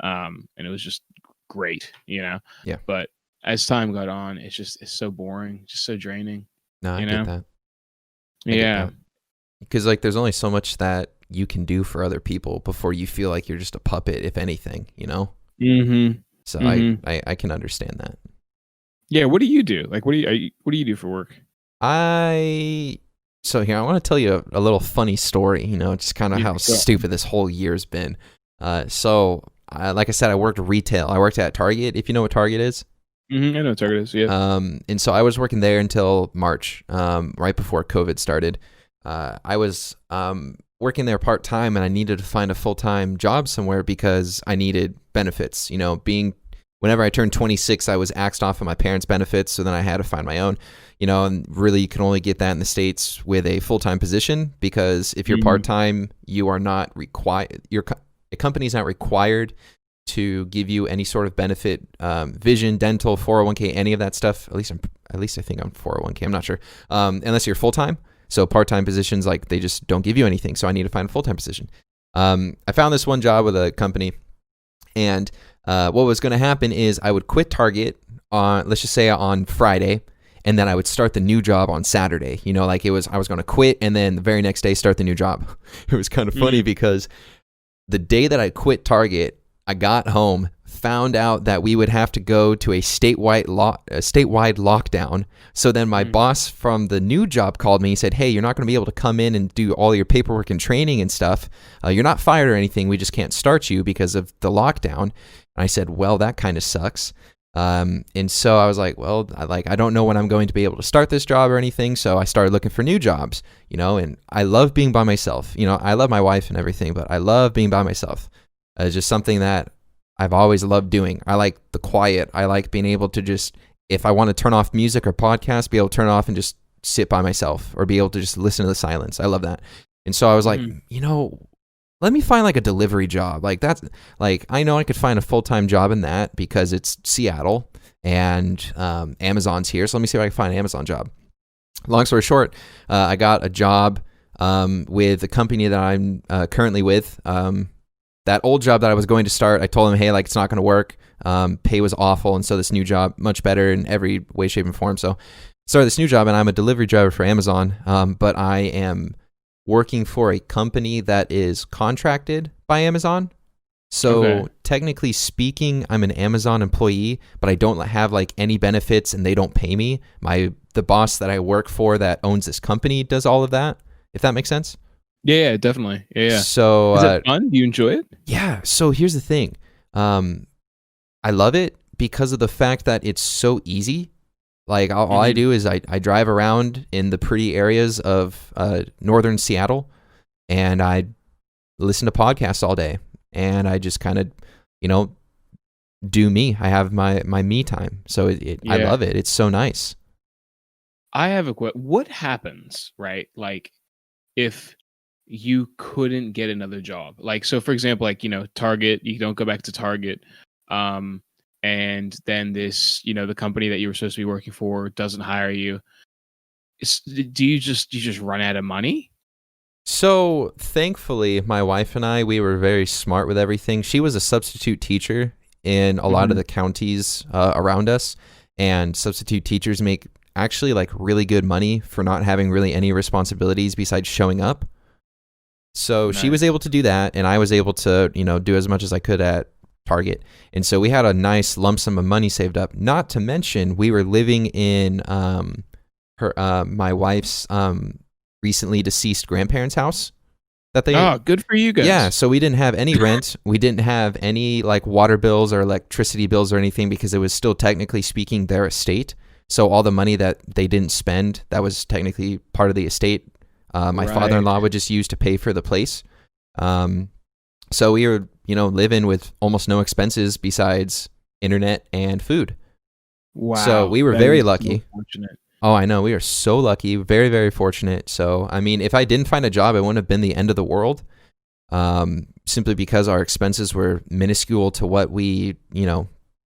Speaker 2: and it was just great, you know.
Speaker 1: Yeah.
Speaker 2: But as time got on, it's so boring, just so draining.
Speaker 1: No, I get that.
Speaker 2: Yeah,
Speaker 1: because like there's only so much that you can do for other people before you feel like you're just a puppet, if anything, you know. So I can understand that.
Speaker 2: Yeah. What do you do? Like, what do you do for work?
Speaker 1: So here, I want to tell you a little funny story, you know, just kind of how stupid this whole year's been. So like I said, I worked retail. I worked at Target, if you know what Target is.
Speaker 2: I know what Target is, yeah.
Speaker 1: And so I was working there until March, right before COVID started. I was working there part-time, and I needed to find a full-time job somewhere because I needed benefits. You know, whenever I turned 26, I was axed off of my parents' benefits, so then I had to find my own. You know, and really you can only get that in the States with a full-time position, because if you're part-time, you are not required. Your company's not required to give you any sort of benefit, vision, dental, 401k, any of that stuff. At least I think I'm 401k. I'm not sure. Unless you're full-time. So part-time positions, like, they just don't give you anything. So I need to find a full-time position. I found this one job with a company, and what was going to happen is I would quit Target on, let's just say, on Friday, and then I would start the new job on Saturday. You know, like, I was going to quit, and then the very next day start the new job. It was kind of funny because the day that I quit Target, I got home, found out that we would have to go to a statewide lockdown. So then my boss from the new job called me and said, hey, you're not going to be able to come in and do all your paperwork and training and stuff. You're not fired or anything. We just can't start you because of the lockdown. And I said, well, that kind of sucks. And so I was like, well, I don't know when I'm going to be able to start this job or anything. So I started looking for new jobs, you know, and I love being by myself. You know, I love my wife and everything, but I love being by myself. It's just something that I've always loved doing. I like the quiet. I like being able to just, if I want to turn off music or podcast, be able to turn it off and just sit by myself, or be able to just listen to the silence. I love that. And so I was like, you know, let me find like a delivery job. Like, that's like, I know I could find a full-time job in that because it's Seattle and Amazon's here. So let me see if I can find an Amazon job. Long story short, I got a job with the company that I'm currently with. That old job that I was going to start, I told him, hey, like, it's not going to work. Pay was awful. And so this new job, much better in every way, shape, and form. So started this new job, and I'm a delivery driver for Amazon. But I am working for a company that is contracted by Amazon. So technically speaking, I'm an Amazon employee, but I don't have like any benefits, and they don't pay me. The boss that I work for that owns this company does all of that, if that makes sense.
Speaker 2: Yeah, definitely. Yeah.
Speaker 1: So
Speaker 2: Is it fun? Do you enjoy it?
Speaker 1: yeah. So here's the thing. I love it because of the fact that it's so easy. Like all I do is I drive around in the pretty areas of northern Seattle, and I listen to podcasts all day, and I just kind of, do me. I have my me time, so I love it. It's so nice.
Speaker 2: I have a question. What happens, right? Like, if you couldn't get another job, like, so for example, like, Target, you don't go back to Target, and then this, the company that you were supposed to be working for doesn't hire you. Do you just run out of money?
Speaker 1: So thankfully, my wife and we were very smart with everything. She was a substitute teacher in a lot of the counties around us, and substitute teachers make actually like really good money for not having really any responsibilities besides showing up. So she was able to do that, and I was able to, do as much as I could at Target. And so we had a nice lump sum of money saved up. Not to mention, we were living in my wife's recently deceased grandparents' house.
Speaker 2: Good for you guys.
Speaker 1: Yeah, so we didn't have any rent. We didn't have any like water bills or electricity bills or anything because it was still technically speaking their estate. So all the money that they didn't spend, that was technically part of the estate. My father-in-law would just use to pay for the place. So we were, living with almost no expenses besides internet and food.
Speaker 2: Wow.
Speaker 1: So we were very lucky.
Speaker 2: So fortunate.
Speaker 1: Oh, I know. We are so lucky. Very, very fortunate. So, I mean, if I didn't find a job, it wouldn't have been the end of the world. Simply because our expenses were minuscule to what we,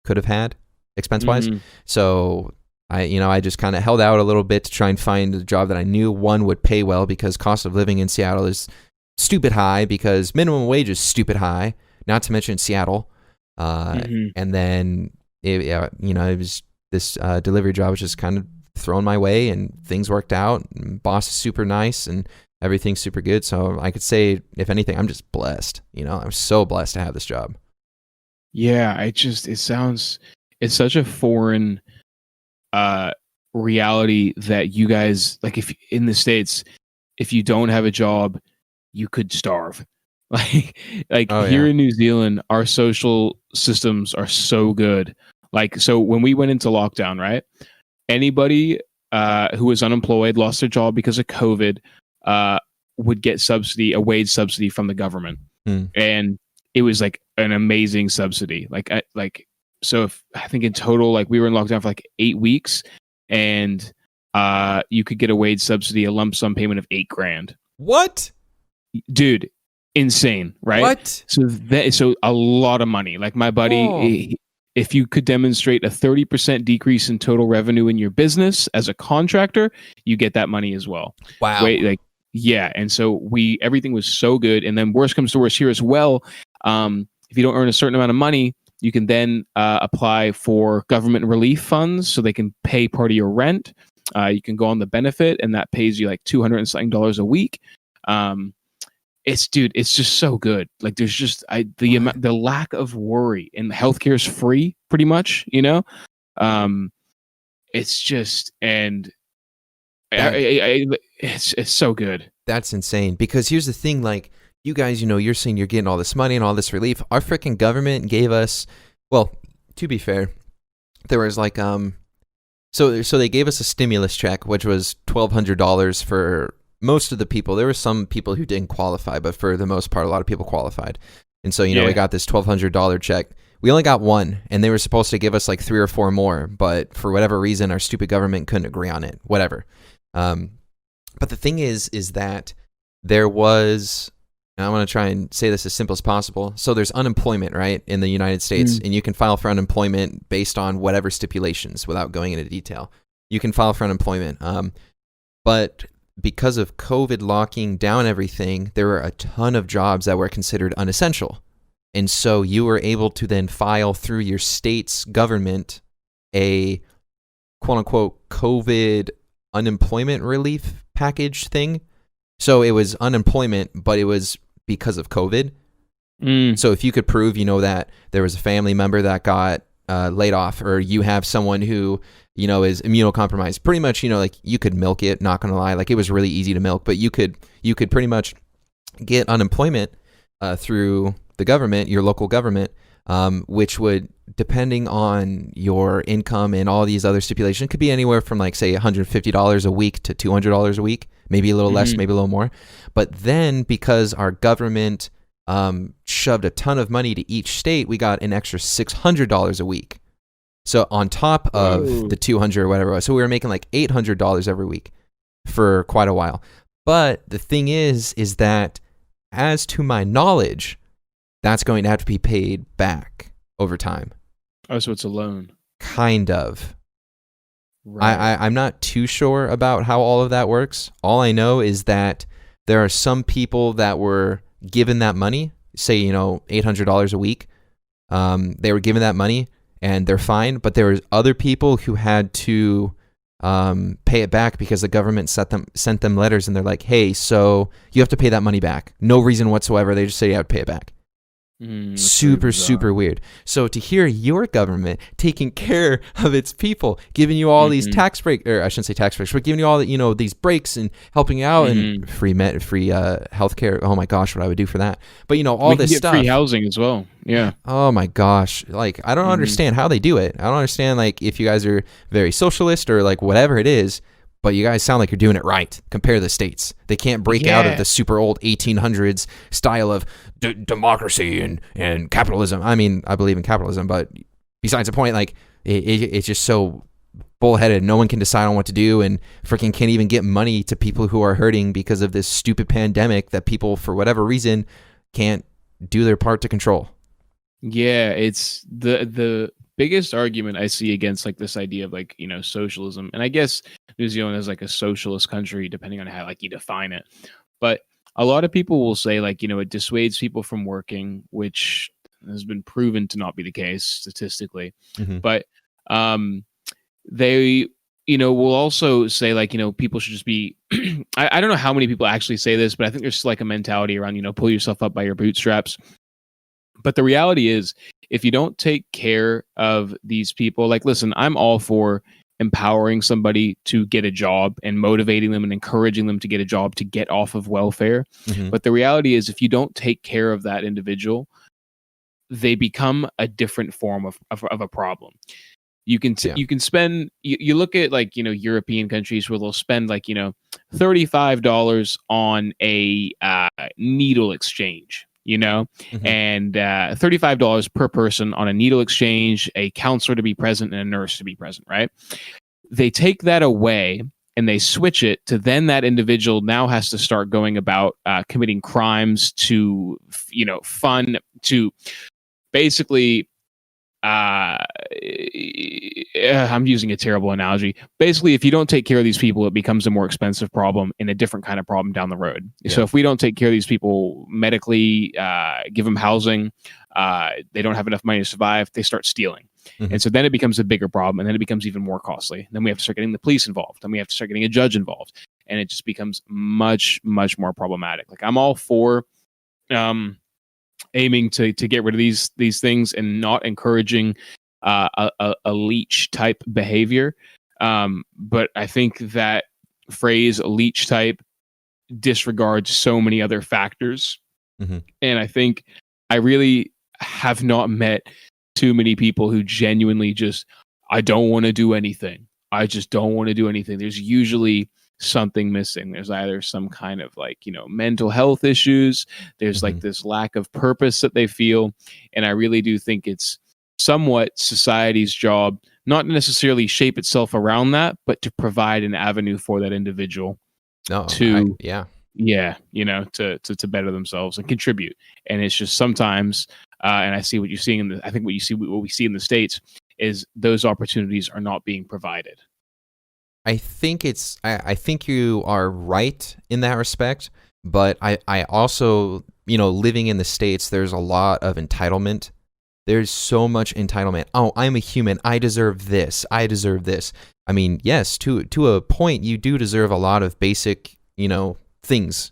Speaker 1: could have had expense-wise. So I just kind of held out a little bit to try and find a job that I knew one would pay well, because cost of living in Seattle is stupid high, because minimum wage is stupid high, not to mention Seattle. And then, it was this delivery job was just kind of thrown my way, and things worked out. And boss is super nice, and everything's super good. So I could say, if anything, I'm just blessed. I'm so blessed to have this job.
Speaker 2: Yeah, it's such a foreign reality that you guys, like, if in the States, if you don't have a job, you could starve. Here in New Zealand, our social systems are so good. Like, so when we went into lockdown, right? Anybody who was unemployed, lost their job because of COVID, would get a wage subsidy from the government. And it was like an amazing subsidy. So if I think in total, like, we were in lockdown for like 8 weeks, and you could get a wage subsidy, a lump sum payment of $8,000.
Speaker 1: What?
Speaker 2: Dude, insane, right?
Speaker 1: What?
Speaker 2: So a lot of money. Like, my buddy, if you could demonstrate a 30% decrease in total revenue in your business as a contractor, you get that money as well.
Speaker 1: Wow.
Speaker 2: Yeah. And so everything was so good. And then worst comes to worst here as well. If you don't earn a certain amount of money, you can then apply for government relief funds so they can pay part of your rent. You can go on the benefit, and that pays you like $200 and something a week. It's just so good. Like, there's just the lack of worry, and healthcare is free pretty much, it's just, and it's so good.
Speaker 1: That's insane, because here's the thing, like, you guys, you're saying you're getting all this money and all this relief. Our freaking government gave us, well, to be fair, there was like, so they gave us a stimulus check, which was $1,200 for most of the people. There were some people who didn't qualify, but for the most part, a lot of people qualified. And so, we got this $1,200 check. We only got one, and they were supposed to give us like 3 or 4 more, but for whatever reason, our stupid government couldn't agree on it. Whatever. But the thing is that there was, and I want to try and say this as simple as possible. So there's unemployment, right, in the United States, and you can file for unemployment based on whatever stipulations without going into detail. You can file for unemployment. But because of COVID locking down everything, there were a ton of jobs that were considered unessential. And so you were able to then file through your state's government a quote-unquote COVID unemployment relief package thing. So it was unemployment, but it was because of COVID. So if you could prove, that there was a family member that got laid off, or you have someone who, is immunocompromised, pretty much, like, you could milk it, not gonna lie. Like, it was really easy to milk, but you could pretty much get unemployment through the government, your local government, which would, depending on your income and all these other stipulations, could be anywhere from like, say, $150 a week to $200 a week, maybe a little less, maybe a little more. But then because our government shoved a ton of money to each state, we got an extra $600 a week. So on top of the 200 or whatever it was. So we were making like $800 every week for quite a while. But the thing is that, as to my knowledge, that's going to have to be paid back over time.
Speaker 2: Oh, so it's a loan.
Speaker 1: Kind of.
Speaker 2: Right.
Speaker 1: I'm not too sure about how all of that works. All I know is that there are some people that were given that money, say, $800 a week. They were given that money and they're fine. But there was other people who had to pay it back because the government sent them letters and they're like, hey, so you have to pay that money back. No reason whatsoever. They just say you have to pay it back. Super weird. So to hear your government taking care of its people, giving you all these tax breaks, or I shouldn't say tax breaks, but giving you all these breaks and helping you out and free healthcare. Oh my gosh, what I would do for that. But all this stuff.
Speaker 2: Free housing as well. Yeah.
Speaker 1: Oh my gosh. Like, I don't understand how they do it. I don't understand, like, if you guys are very socialist or like whatever it is, but you guys sound like you're doing it right. Compare the states. They can't break out of the super old 1800s style of democracy and capitalism. I mean, I believe in capitalism, but besides the point, like, it's just so bullheaded. No one can decide on what to do, and freaking can't even get money to people who are hurting because of this stupid pandemic that people, for whatever reason, can't do their part to control.
Speaker 2: Yeah, it's the biggest argument I see against like this idea of like, socialism. And I guess New Zealand is like a socialist country, depending on how like you define it. But a lot of people will say like, it dissuades people from working, which has been proven to not be the case statistically. But they, will also say like, people should just be, I don't know how many people actually say this, but I think there's like a mentality around, pull yourself up by your bootstraps. But the reality is, if you don't take care of these people, like, listen, I'm all for empowering somebody to get a job and motivating them and encouraging them to get a job to get off of welfare. But the reality is, if you don't take care of that individual, they become a different form of a problem. You can spend, you look at like, European countries where they'll spend like, $35 on a needle exchange. And $35 per person on a needle exchange, a counselor to be present, and a nurse to be present, right? They take that away and they switch it to then that individual now has to start going about committing crimes to, fun, to basically, I'm using a terrible analogy. Basically, if you don't take care of these people, it becomes a more expensive problem and a different kind of problem down the road. Yeah. So if we don't take care of these people medically, give them housing, they don't have enough money to survive, they start stealing. And so then it becomes a bigger problem, and then it becomes even more costly. Then we have to start getting the police involved. Then we have to start getting a judge involved. And it just becomes much, much more problematic. Like, I'm all for aiming to get rid of these things and not encouraging a leech type behavior. But I think that phrase leech type disregards so many other factors. And I think I really have not met too many people who genuinely just, I don't want to do anything. I just don't want to do anything. There's usually something missing. There's either some kind of like, mental health issues. There's like this lack of purpose that they feel. And I really do think it's somewhat society's job, not necessarily shape itself around that, but to provide an avenue for that individual to better themselves and contribute. And it's just sometimes, and I see what you're seeing what we see in the States is those opportunities are not being provided.
Speaker 1: I think you are right in that respect, but I also, living in the States, there's a lot of entitlement. There's so much entitlement. Oh, I'm a human. I deserve this. I deserve this. I mean, yes, to a point, you do deserve a lot of basic, things,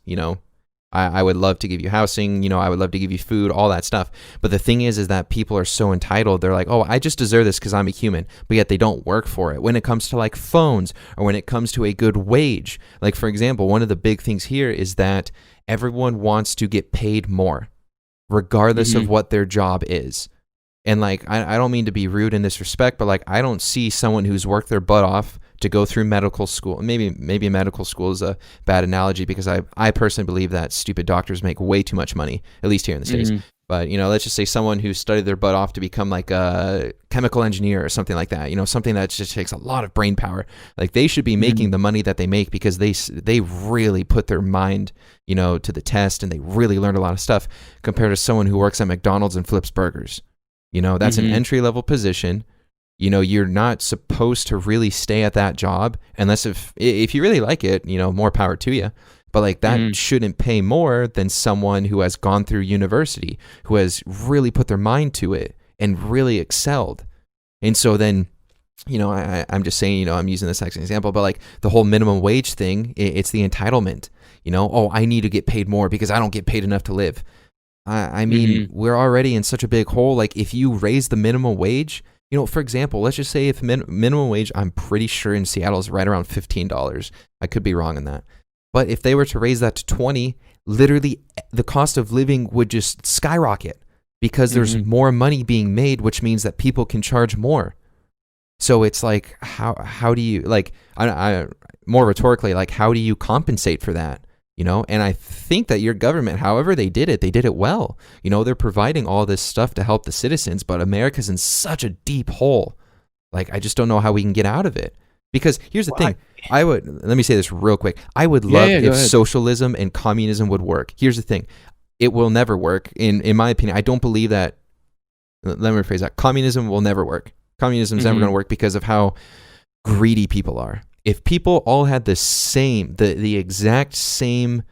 Speaker 1: I would love to give you housing, you know, I would love to give you food, all that stuff. But the thing is that people are so entitled. They're like, oh, I just deserve this because I'm a human. But yet they don't work for it. When it comes to like phones or when it comes to a good wage, like for example, one of the big things here is that everyone wants to get paid more, regardless of what their job is. And like, I don't mean to be rude in this respect, but like, I don't see someone who's worked their butt off to go through medical school. Maybe medical school is a bad analogy because I personally believe that stupid doctors make way too much money, at least here in the States. But, you know, let's just say someone who studied their butt off to become like a chemical engineer or something like that, you know, something that just takes a lot of brain power. Like they should be making the money that they make because they really put their mind, you know, to the test and they really learned a lot of stuff compared to someone who works at McDonald's and flips burgers. You know, that's an entry-level position. You know, you're not supposed to really stay at that job unless if you really like it, you know, more power to you. But like that shouldn't pay more than someone who has gone through university, who has really put their mind to it and really excelled. And so then, you know, I'm just saying, you know, I'm using this as an example, but like the whole minimum wage thing, it's the entitlement. You know, oh, I need to get paid more because I don't get paid enough to live. I mean, we're already in such a big hole. Like if you raise the minimum wage, you know, for example, let's just say if minimum wage, I'm pretty sure in Seattle is right around $15. I could be wrong on that. But if they were to raise that to 20, literally the cost of living would just skyrocket because there's more money being made, which means that people can charge more. So it's like, how do you, like, I more rhetorically, like, how do you compensate for that? You know, and I think that your government, however they did it well. You know, they're providing all this stuff to help the citizens, but America's in such a deep hole. Like, I just don't know how we can get out of it. Because here's the thing. Let me say this real quick. I would love if socialism and communism would work. Here's the thing. It will never work. In my opinion, I don't believe that. Let me rephrase that. Communism will never work. Communism is never going to work because of how greedy people are. If people all had the same, the exact same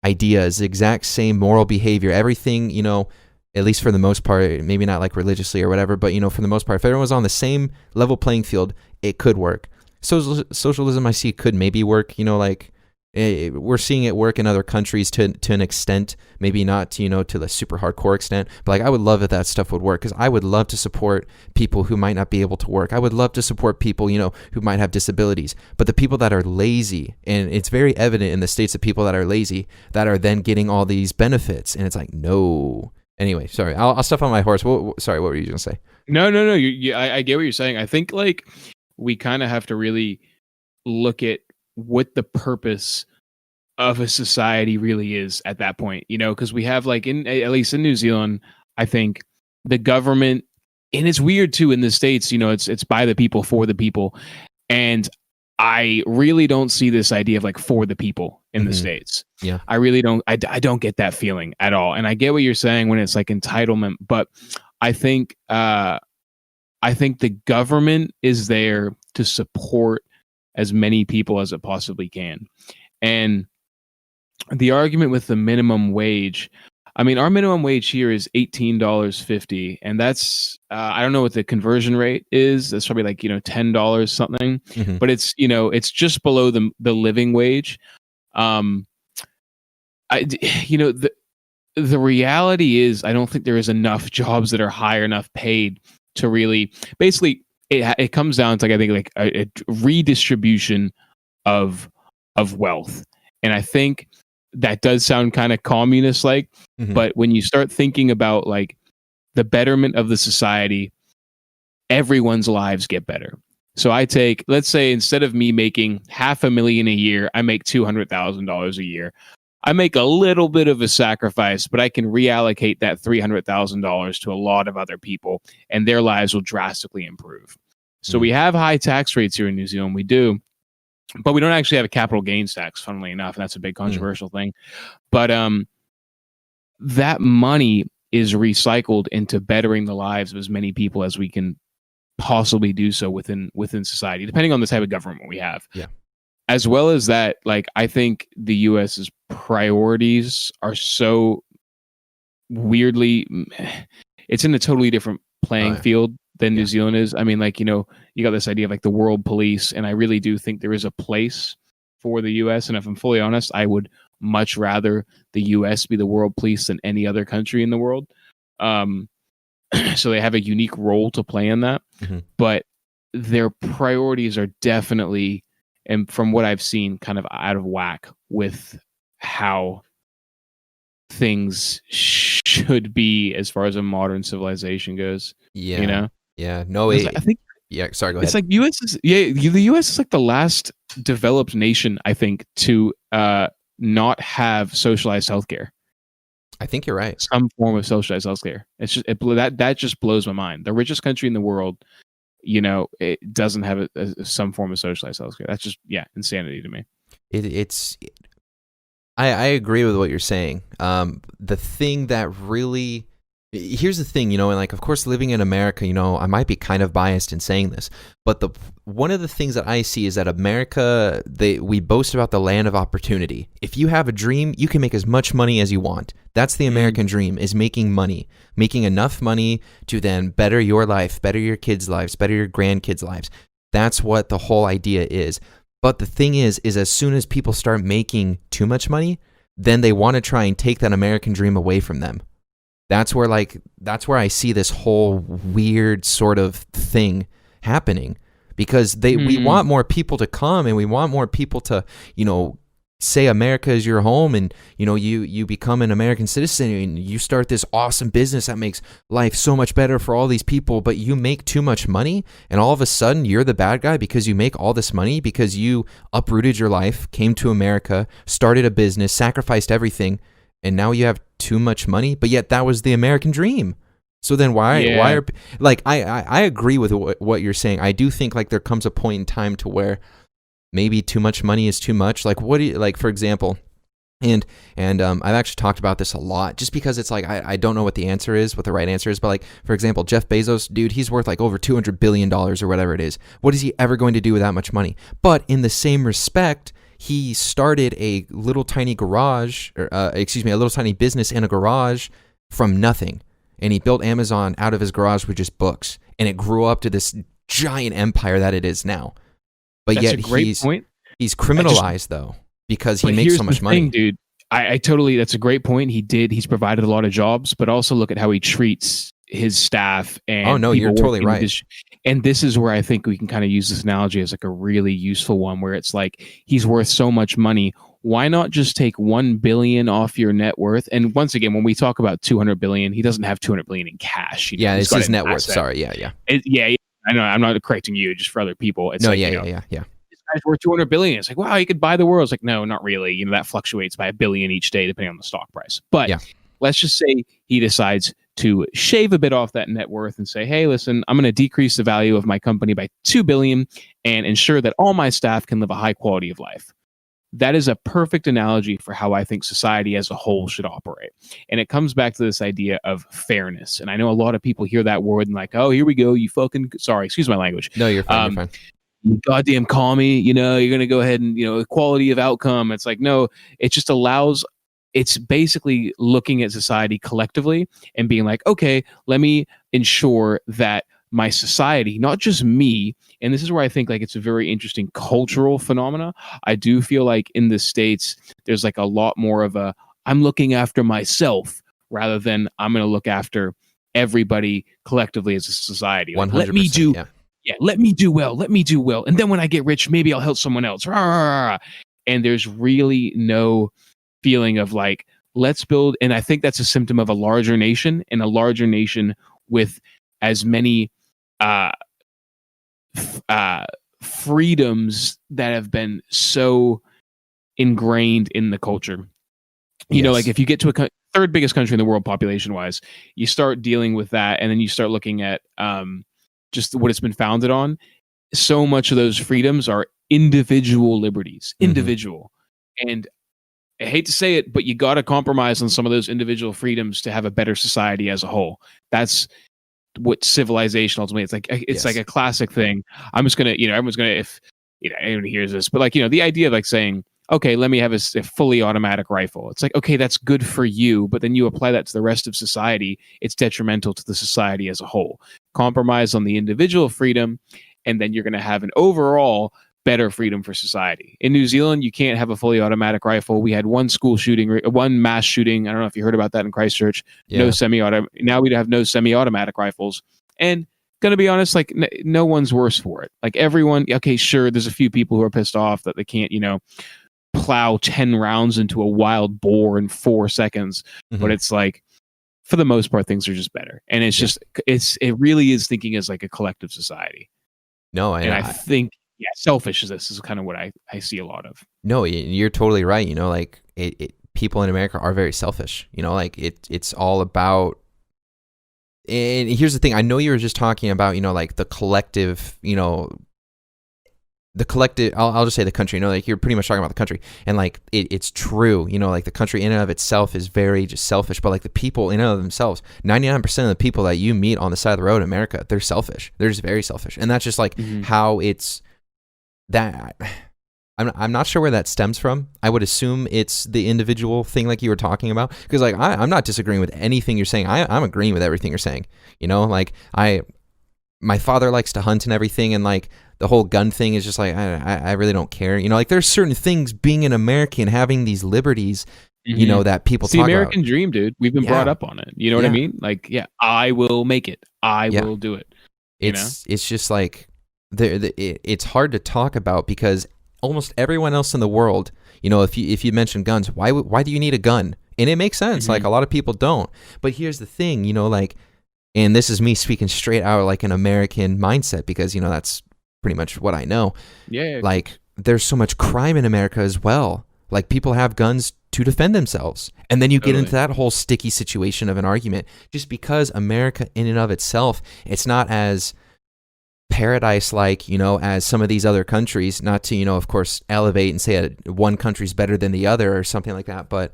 Speaker 1: ideas, the exact same moral behavior, everything, you know, at least for the most part, maybe not like religiously or whatever, but, you know, for the most part, if everyone was on the same level playing field, it could work. Socialism, I see, could maybe work, you know, like we're seeing it work in other countries to an extent, maybe not, you know, to the super hardcore extent, but like I would love if that stuff would work because I would love to support people who might not be able to work. I would love to support people, you know, who might have disabilities, but the people that are lazy, and it's very evident in the States of people that are lazy that are then getting all these benefits, and it's like, no. Anyway, sorry, I'll stuff on my horse. Sorry, what were you going to say?
Speaker 2: No. I get what you're saying. I think like we kind of have to really look at what the purpose of a society really is at that point, you know, because we have like at least in New Zealand, I think the government, and it's weird too in the States, you know, it's by the people for the people, and I really don't see this idea of like for the people in the States.
Speaker 1: Yeah,
Speaker 2: I really don't. I don't get that feeling at all, and I get what you're saying when it's like entitlement, but I think the government is there to support as many people as it possibly can. And the argument with the minimum wage, I mean, our minimum wage here is $18.50. And that's, I don't know what the conversion rate is. That's probably like, you know, $10 something, but it's, you know, it's just below the living wage. You know, the reality is I don't think there is enough jobs that are high enough paid to really, basically, it comes down to, like, I think, like a redistribution of wealth. And I think that does sound kind of communist like, but when you start thinking about like the betterment of the society, everyone's lives get better. So let's say instead of me making $500,000 a year, I make $200,000 a year. I make a little bit of a sacrifice, but I can reallocate that $300,000 to a lot of other people, and their lives will drastically improve. So we have high tax rates here in New Zealand. We do, but we don't actually have a capital gains tax, funnily enough. And that's a big controversial thing. But that money is recycled into bettering the lives of as many people as we can possibly do so within society, depending on the type of government we have.
Speaker 1: Yeah.
Speaker 2: As well as that, like, I think the US's priorities are so weirdly, it's in a totally different playing field than New Zealand is. I mean, like, you know, you got this idea of like the world police, and I really do think there is a place for the US. And if I'm fully honest, I would much rather the US be the world police than any other country in the world. So they have a unique role to play in that.
Speaker 1: Mm-hmm.
Speaker 2: But their priorities are definitely, and from what I've seen, kind of out of whack with how things should be as far as a modern civilization goes.
Speaker 1: Yeah.
Speaker 2: You know?
Speaker 1: Yeah. No,
Speaker 2: I think
Speaker 1: yeah. Sorry, go ahead.
Speaker 2: it's like US is the US is like the last developed nation, I think, to not have socialized healthcare.
Speaker 1: I think you're right.
Speaker 2: Some form of socialized healthcare. It's just that just blows my mind. The richest country in the world, you know, it doesn't have some form of socialized healthcare. That's just insanity to me.
Speaker 1: I agree with what you're saying. The thing that really, here's the thing, you know, and like, of course, living in America, you know, I might be kind of biased in saying this, but one of the things that I see is that America, we boast about the land of opportunity. If you have a dream, you can make as much money as you want. That's the American dream, is making money, making enough money to then better your life, better your kids' lives, better your grandkids' lives. That's what the whole idea is. But the thing is as soon as people start making too much money, then they want to try and take that American dream away from them. That's where I see this whole weird sort of thing happening, because we want more people to come, and we want more people to, you know, say America is your home, and you know, you become an American citizen and you start this awesome business that makes life so much better for all these people, but you make too much money and all of a sudden you're the bad guy because you make all this money, because you uprooted your life, came to America, started a business, sacrificed everything, and now you have too much money, but yet that was the American dream. So then why are, like, I agree with what you're saying. I do think like there comes a point in time to where maybe too much money is too much. Like, what do you, like, for example, and I've actually talked about this a lot, just because it's like, I don't know what the answer is, what the right answer is, but like, for example, Jeff Bezos, dude, he's worth like over $200 billion or whatever it is. What is he ever going to do with that much money? But in the same respect, he started a little tiny garage, or a little tiny business in a garage from nothing. And he built Amazon out of his garage with just books. And it grew up to this giant empire that it is now. But
Speaker 2: That's
Speaker 1: yet
Speaker 2: a great point.
Speaker 1: He's criminalized, though, because he makes so much money.
Speaker 2: Thing, dude. I totally, that's a great point. He's provided a lot of jobs, but also look at how he treats his staff. And
Speaker 1: oh, no, you're totally right.
Speaker 2: And this is where I think we can kind of use this analogy as like a really useful one, where it's like, he's worth so much money. Why not just take 1 billion off your net worth? And once again, when we talk about 200 billion, he doesn't have 200 billion in cash. You know?
Speaker 1: Yeah, it's his net worth. Sorry. Yeah.
Speaker 2: Yeah. I know. I'm not correcting you, just for other people. It's
Speaker 1: no,
Speaker 2: like,
Speaker 1: yeah.
Speaker 2: This guy's worth 200 billion. It's like, wow, you could buy the world. It's like, no, not really. You know, that fluctuates by $1 billion each day, depending on the stock price. But let's just say he decides to shave a bit off that net worth and say, hey, listen, I'm going to decrease the value of my company by 2 billion and ensure that all my staff can live a high quality of life. That is a perfect analogy for how I think society as a whole should operate. And it comes back to this idea of fairness. And I know a lot of people hear that word and like, oh, here we go. You fucking, sorry, excuse my language.
Speaker 1: No, you're fine. You're fine.
Speaker 2: You goddamn commie, you know, you're going to go ahead and, you know, equality of outcome. It's like, no, it just allows, it's basically looking at society collectively and being like, okay, let me ensure that my society, not just me, and this is where I think like it's a very interesting cultural phenomena. I do feel like in the States, there's like a lot more of a, I'm looking after myself rather than I'm going to look after everybody collectively as a society. Like,
Speaker 1: 100%,
Speaker 2: let me do, let me do well. And then when I get rich, maybe I'll help someone else. And there's really no feeling of like, let's build. And I think that's a symptom of a larger nation, and a larger nation with as many freedoms that have been so ingrained in the culture. You know, like if you get to a third biggest country in the world population wise, you start dealing with that, and then you start looking at just what it's been founded on. So much of those freedoms are individual liberties, individual. And I hate to say it, but you got to compromise on some of those individual freedoms to have a better society as a whole. That's what civilization ultimately, it's like a classic thing. I'm just gonna, you know, everyone's gonna, if you know anyone hears this, but like, you know, the idea of like saying, okay, let me have a fully automatic rifle. It's like, okay, that's good for you, but then you apply that to the rest of society, it's detrimental to the society as a whole. Compromise on the individual freedom, and then you're going to have an overall better freedom for society. In New Zealand, you can't have a fully automatic rifle. We had one school shooting, one mass shooting. I don't know if you heard about that in Christchurch.
Speaker 1: Yeah.
Speaker 2: No semi-auto. Now we have no semi-automatic rifles. And gonna be honest, like no one's worse for it. Like everyone, okay, sure, there's a few people who are pissed off that they can't, plow 10 rounds into a wild boar in 4 seconds. But it's like, for the most part, things are just better. And it's just, it really is thinking as like a collective society.
Speaker 1: No,
Speaker 2: I think, selfishness is kind of what I see a lot of.
Speaker 1: No, you're totally right. Like people in America are very selfish. Like it's all about. And here's the thing. I know you were just talking about, like the collective, I'll just say the country, like you're pretty much talking about the country, and like it's true, like the country in and of itself is very just selfish, but like the people in and of themselves, 99% of the people that you meet on the side of the road in America, they're selfish. They're just very selfish. And that's just like how it's that. I'm not sure where that stems from. I would assume it's the individual thing like you were talking about, because like I'm not disagreeing with anything you're saying. I'm agreeing with everything you're saying. Like my father likes to hunt and everything, and like the whole gun thing is just like I really don't care. Like there's certain things, being an American, having these liberties, that people talk about.
Speaker 2: The American dream, dude. We've been brought up on it. You know what I mean? Like, I will make it. I will do it.
Speaker 1: It's just like it's hard to talk about, because almost everyone else in the world, if you mention guns, why do you need a gun? And it makes sense. Like a lot of people don't. But here's the thing, like, and this is me speaking straight out like an American mindset, because that's pretty much what I know.
Speaker 2: Yeah.
Speaker 1: Like there's so much crime in America as well. Like people have guns to defend themselves. And then you get into that whole sticky situation of an argument, just because America in and of itself, it's not as paradise-like, as some of these other countries. Not to, of course, elevate and say one country's better than the other or something like that, but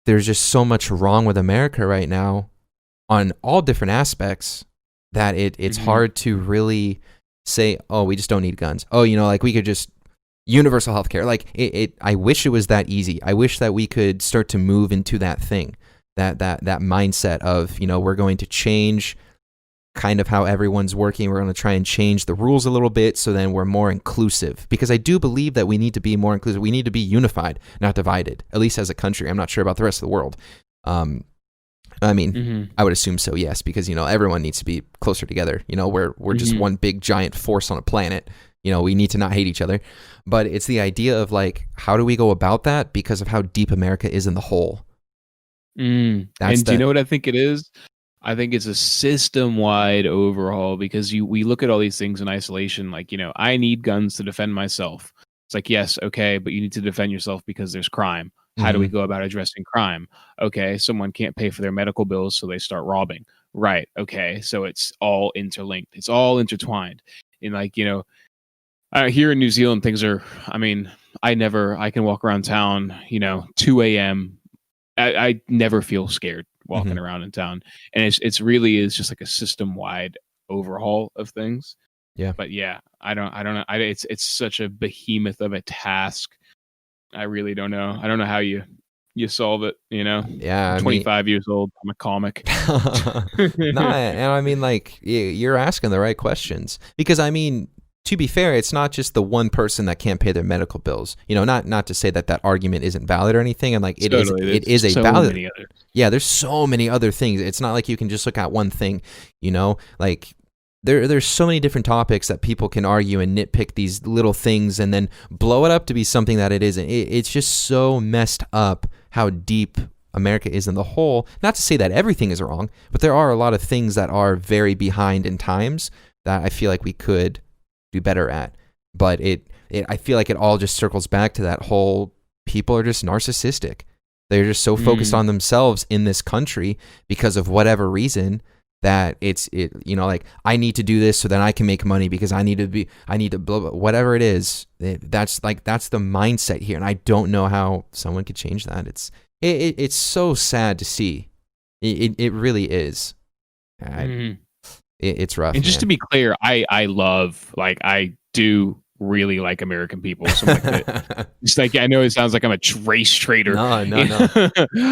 Speaker 1: there's just so much wrong with America right now on all different aspects that it's hard to really say, oh, we just don't need guns. Oh, like we could just universal healthcare. Like I wish it was that easy. I wish that we could start to move into that thing, that mindset of, we're going to change kind of how everyone's working. We're going to try and change the rules a little bit, so then we're more inclusive, because I do believe that we need to be more inclusive. We need to be unified, not divided, at least as a country. I'm not sure about the rest of the world. I mean, I would assume so, yes, because, everyone needs to be closer together. We're just one big giant force on a planet. We need to not hate each other. But it's the idea of like, how do we go about that because of how deep America is in the hole?
Speaker 2: Do you know what I think it is? I think it's a system-wide overhaul, because we look at all these things in isolation. Like, I need guns to defend myself. It's like, yes, okay, but you need to defend yourself because there's crime. How do we go about addressing crime? Okay, someone can't pay for their medical bills, so they start robbing. Right, okay, so it's all interlinked. It's all intertwined. And like, here in New Zealand, things are, I can walk around town, 2 a.m. I never feel scared walking around in town. And it's really is just like a system-wide overhaul of things.
Speaker 1: Yeah.
Speaker 2: But yeah, I don't know. It's such a behemoth of a task. I really don't know. I don't know how you solve it,
Speaker 1: Yeah.
Speaker 2: I'm 25 years old. I'm a comic.
Speaker 1: No, and like, you're asking the right questions, because to be fair, it's not just the one person that can't pay their medical bills. Not to say that argument isn't valid or anything. And like it is a valid. Yeah, there's so many other things. It's not like you can just look at one thing. Like there's so many different topics that people can argue and nitpick these little things and then blow it up to be something that it isn't. It's just so messed up how deep America is in the hole. Not to say that everything is wrong, but there are a lot of things that are very behind in times that I feel like we could do better at. But I feel like it all just circles back to that whole, people are just narcissistic. They're just so focused on themselves in this country because of whatever reason, that like, I need to do this so then I can make money, because I need to blah, blah, whatever it is. That's the mindset here. And I don't know how someone could change that. It's so sad to see. It really is. It's rough.
Speaker 2: And just to be clear, I love, like, I do really like American people. So like it's like, I know it sounds like I'm a race traitor.
Speaker 1: No.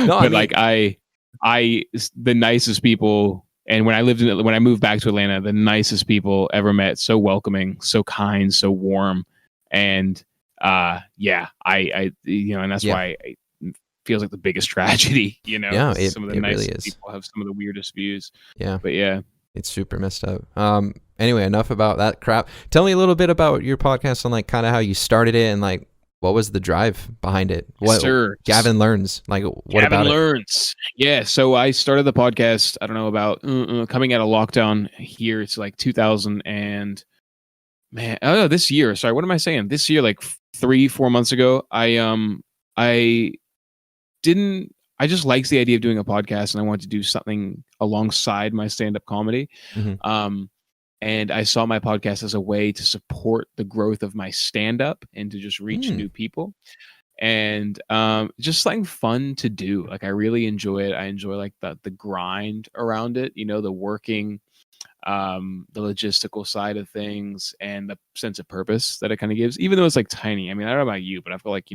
Speaker 2: But like I the nicest people. And when I moved back to Atlanta, the nicest people ever met, so welcoming, so kind, so warm. And I and that's
Speaker 1: Yeah.
Speaker 2: why it feels like the biggest tragedy,
Speaker 1: Yeah,
Speaker 2: 'cause some of the
Speaker 1: it really
Speaker 2: nicest
Speaker 1: is.
Speaker 2: people have some of the weirdest views.
Speaker 1: Yeah,
Speaker 2: But yeah.
Speaker 1: it's super messed up. Anyway, enough about that crap. Tell me a little bit about your podcast and like kind of how you started it and like what was the drive behind it? What
Speaker 2: Sir.
Speaker 1: Gavin Learns, like what
Speaker 2: Gavin
Speaker 1: about it?
Speaker 2: Learns. Yeah, so I started the podcast, I don't know, about coming out of lockdown here. It's like 2000 and this year. Sorry, what am I saying? This year, like 3-4 months ago, I didn't. I just liked the idea of doing a podcast, and I wanted to do something alongside my stand-up comedy.
Speaker 1: Mhm.
Speaker 2: And I saw my podcast as a way to support the growth of my stand-up and to just reach new people. And just something fun to do. Like I really enjoy it. I enjoy like the grind around it, the working, the logistical side of things, and the sense of purpose that it kind of gives, even though it's like tiny. I mean, I don't know about you, but I've got like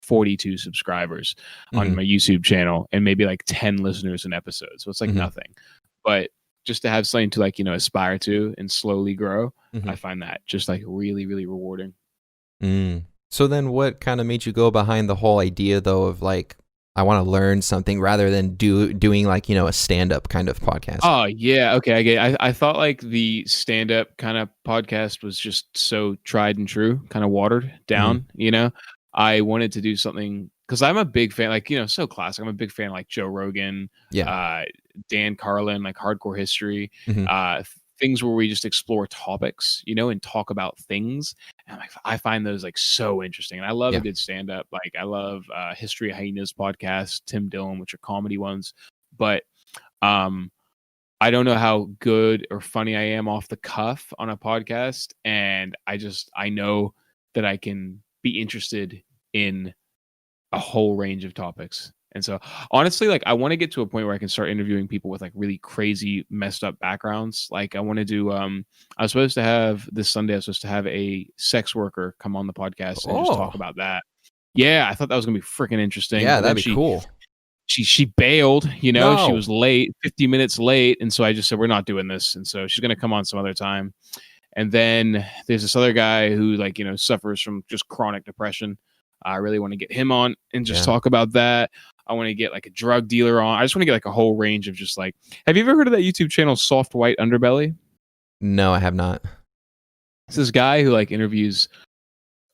Speaker 2: 42 subscribers on my YouTube channel and maybe like 10 listeners an episode, so it's like nothing. But just to have something to like aspire to and slowly grow, I find that just like really, really rewarding.
Speaker 1: So then what kind of made you go behind the whole idea though of like, I want to learn something rather than doing like, a stand-up kind of podcast?
Speaker 2: Oh yeah. Okay. I get it. I thought like the stand-up kind of podcast was just so tried and true, kind of watered down, I wanted to do something because I'm a big fan, like, so classic. I'm a big fan of like Joe Rogan, Dan Carlin, like Hardcore History, things where we just explore topics, and talk about things. And I find those like so interesting. And I love a good stand-up. Like I love History of Hyenas podcast, Tim Dillon, which are comedy ones. But I don't know how good or funny I am off the cuff on a podcast. And I know that I can be interested in a whole range of topics. And so honestly, like I want to get to a point where I can start interviewing people with like really crazy, messed up backgrounds. Like I want to do, I was supposed to have this Sunday, I was supposed to have a sex worker come on the podcast and just talk about that. Yeah. I thought that was going to be freaking interesting.
Speaker 1: Yeah, that'd be cool.
Speaker 2: She bailed, she was late, 50 minutes late. And so I just said, we're not doing this. And so she's going to come on some other time. And then there's this other guy who like, suffers from just chronic depression. I really want to get him on and just talk about that. I want to get like a drug dealer on. I just want to get like a whole range of just like, have you ever heard of that YouTube channel, Soft White Underbelly?
Speaker 1: No, I have not.
Speaker 2: It's this guy who like interviews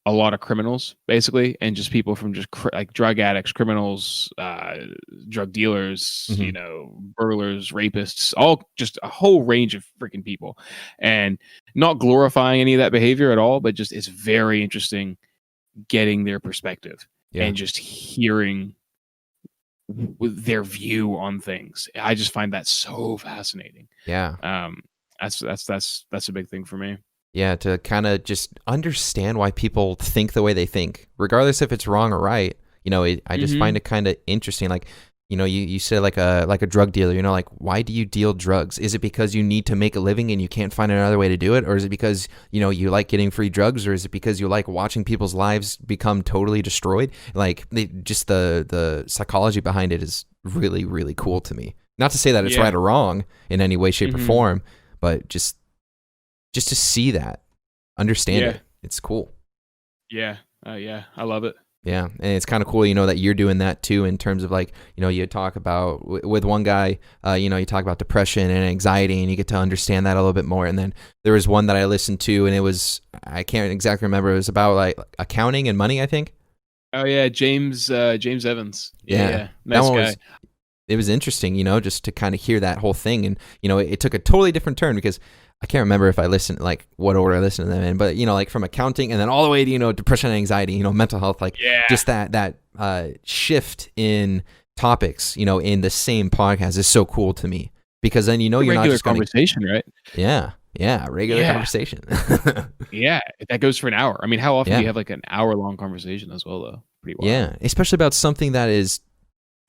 Speaker 2: a lot of criminals basically, and just people from just like drug addicts, criminals, drug dealers, burglars, rapists, all just a whole range of freaking people, and not glorifying any of that behavior at all, but just it's very interesting getting their perspective and just hearing with their view on things. I just find that so fascinating.
Speaker 1: Yeah.
Speaker 2: That's a big thing for me.
Speaker 1: Yeah, to kind of just understand why people think the way they think, regardless if it's wrong or right. I just find it kind of interesting. Like, you said like a drug dealer, like, why do you deal drugs? Is it because you need to make a living and you can't find another way to do it? Or is it because, you like getting free drugs? Or is it because you like watching people's lives become totally destroyed? Like just the psychology behind it is really, really cool to me. Not to say that it's right or wrong in any way, shape or form, but just to see that, understand it. It's cool.
Speaker 2: Yeah. Yeah. I love it.
Speaker 1: Yeah, and it's kind of cool, that you're doing that too in terms of like, you talk about, with one guy, you talk about depression and anxiety and you get to understand that a little bit more. And then there was one that I listened to and it was, I can't exactly remember, it was about like accounting and money, I think. Oh yeah,
Speaker 2: James Evans. Yeah. Nice guy.
Speaker 1: It was interesting, just to kind of hear that whole thing. And, it took a totally different turn because I can't remember if I listened, like what order I listened to them in, but, like from accounting and then all the way to, depression and anxiety, mental health, like just that shift in topics, in the same podcast is so cool to me because then, you're not just
Speaker 2: conversation, right?
Speaker 1: Yeah. Yeah. Regular conversation.
Speaker 2: Yeah. That goes for an hour. I mean, how often do you have like an hour-long conversation as well, though? Pretty wild.
Speaker 1: Yeah. Especially about something that is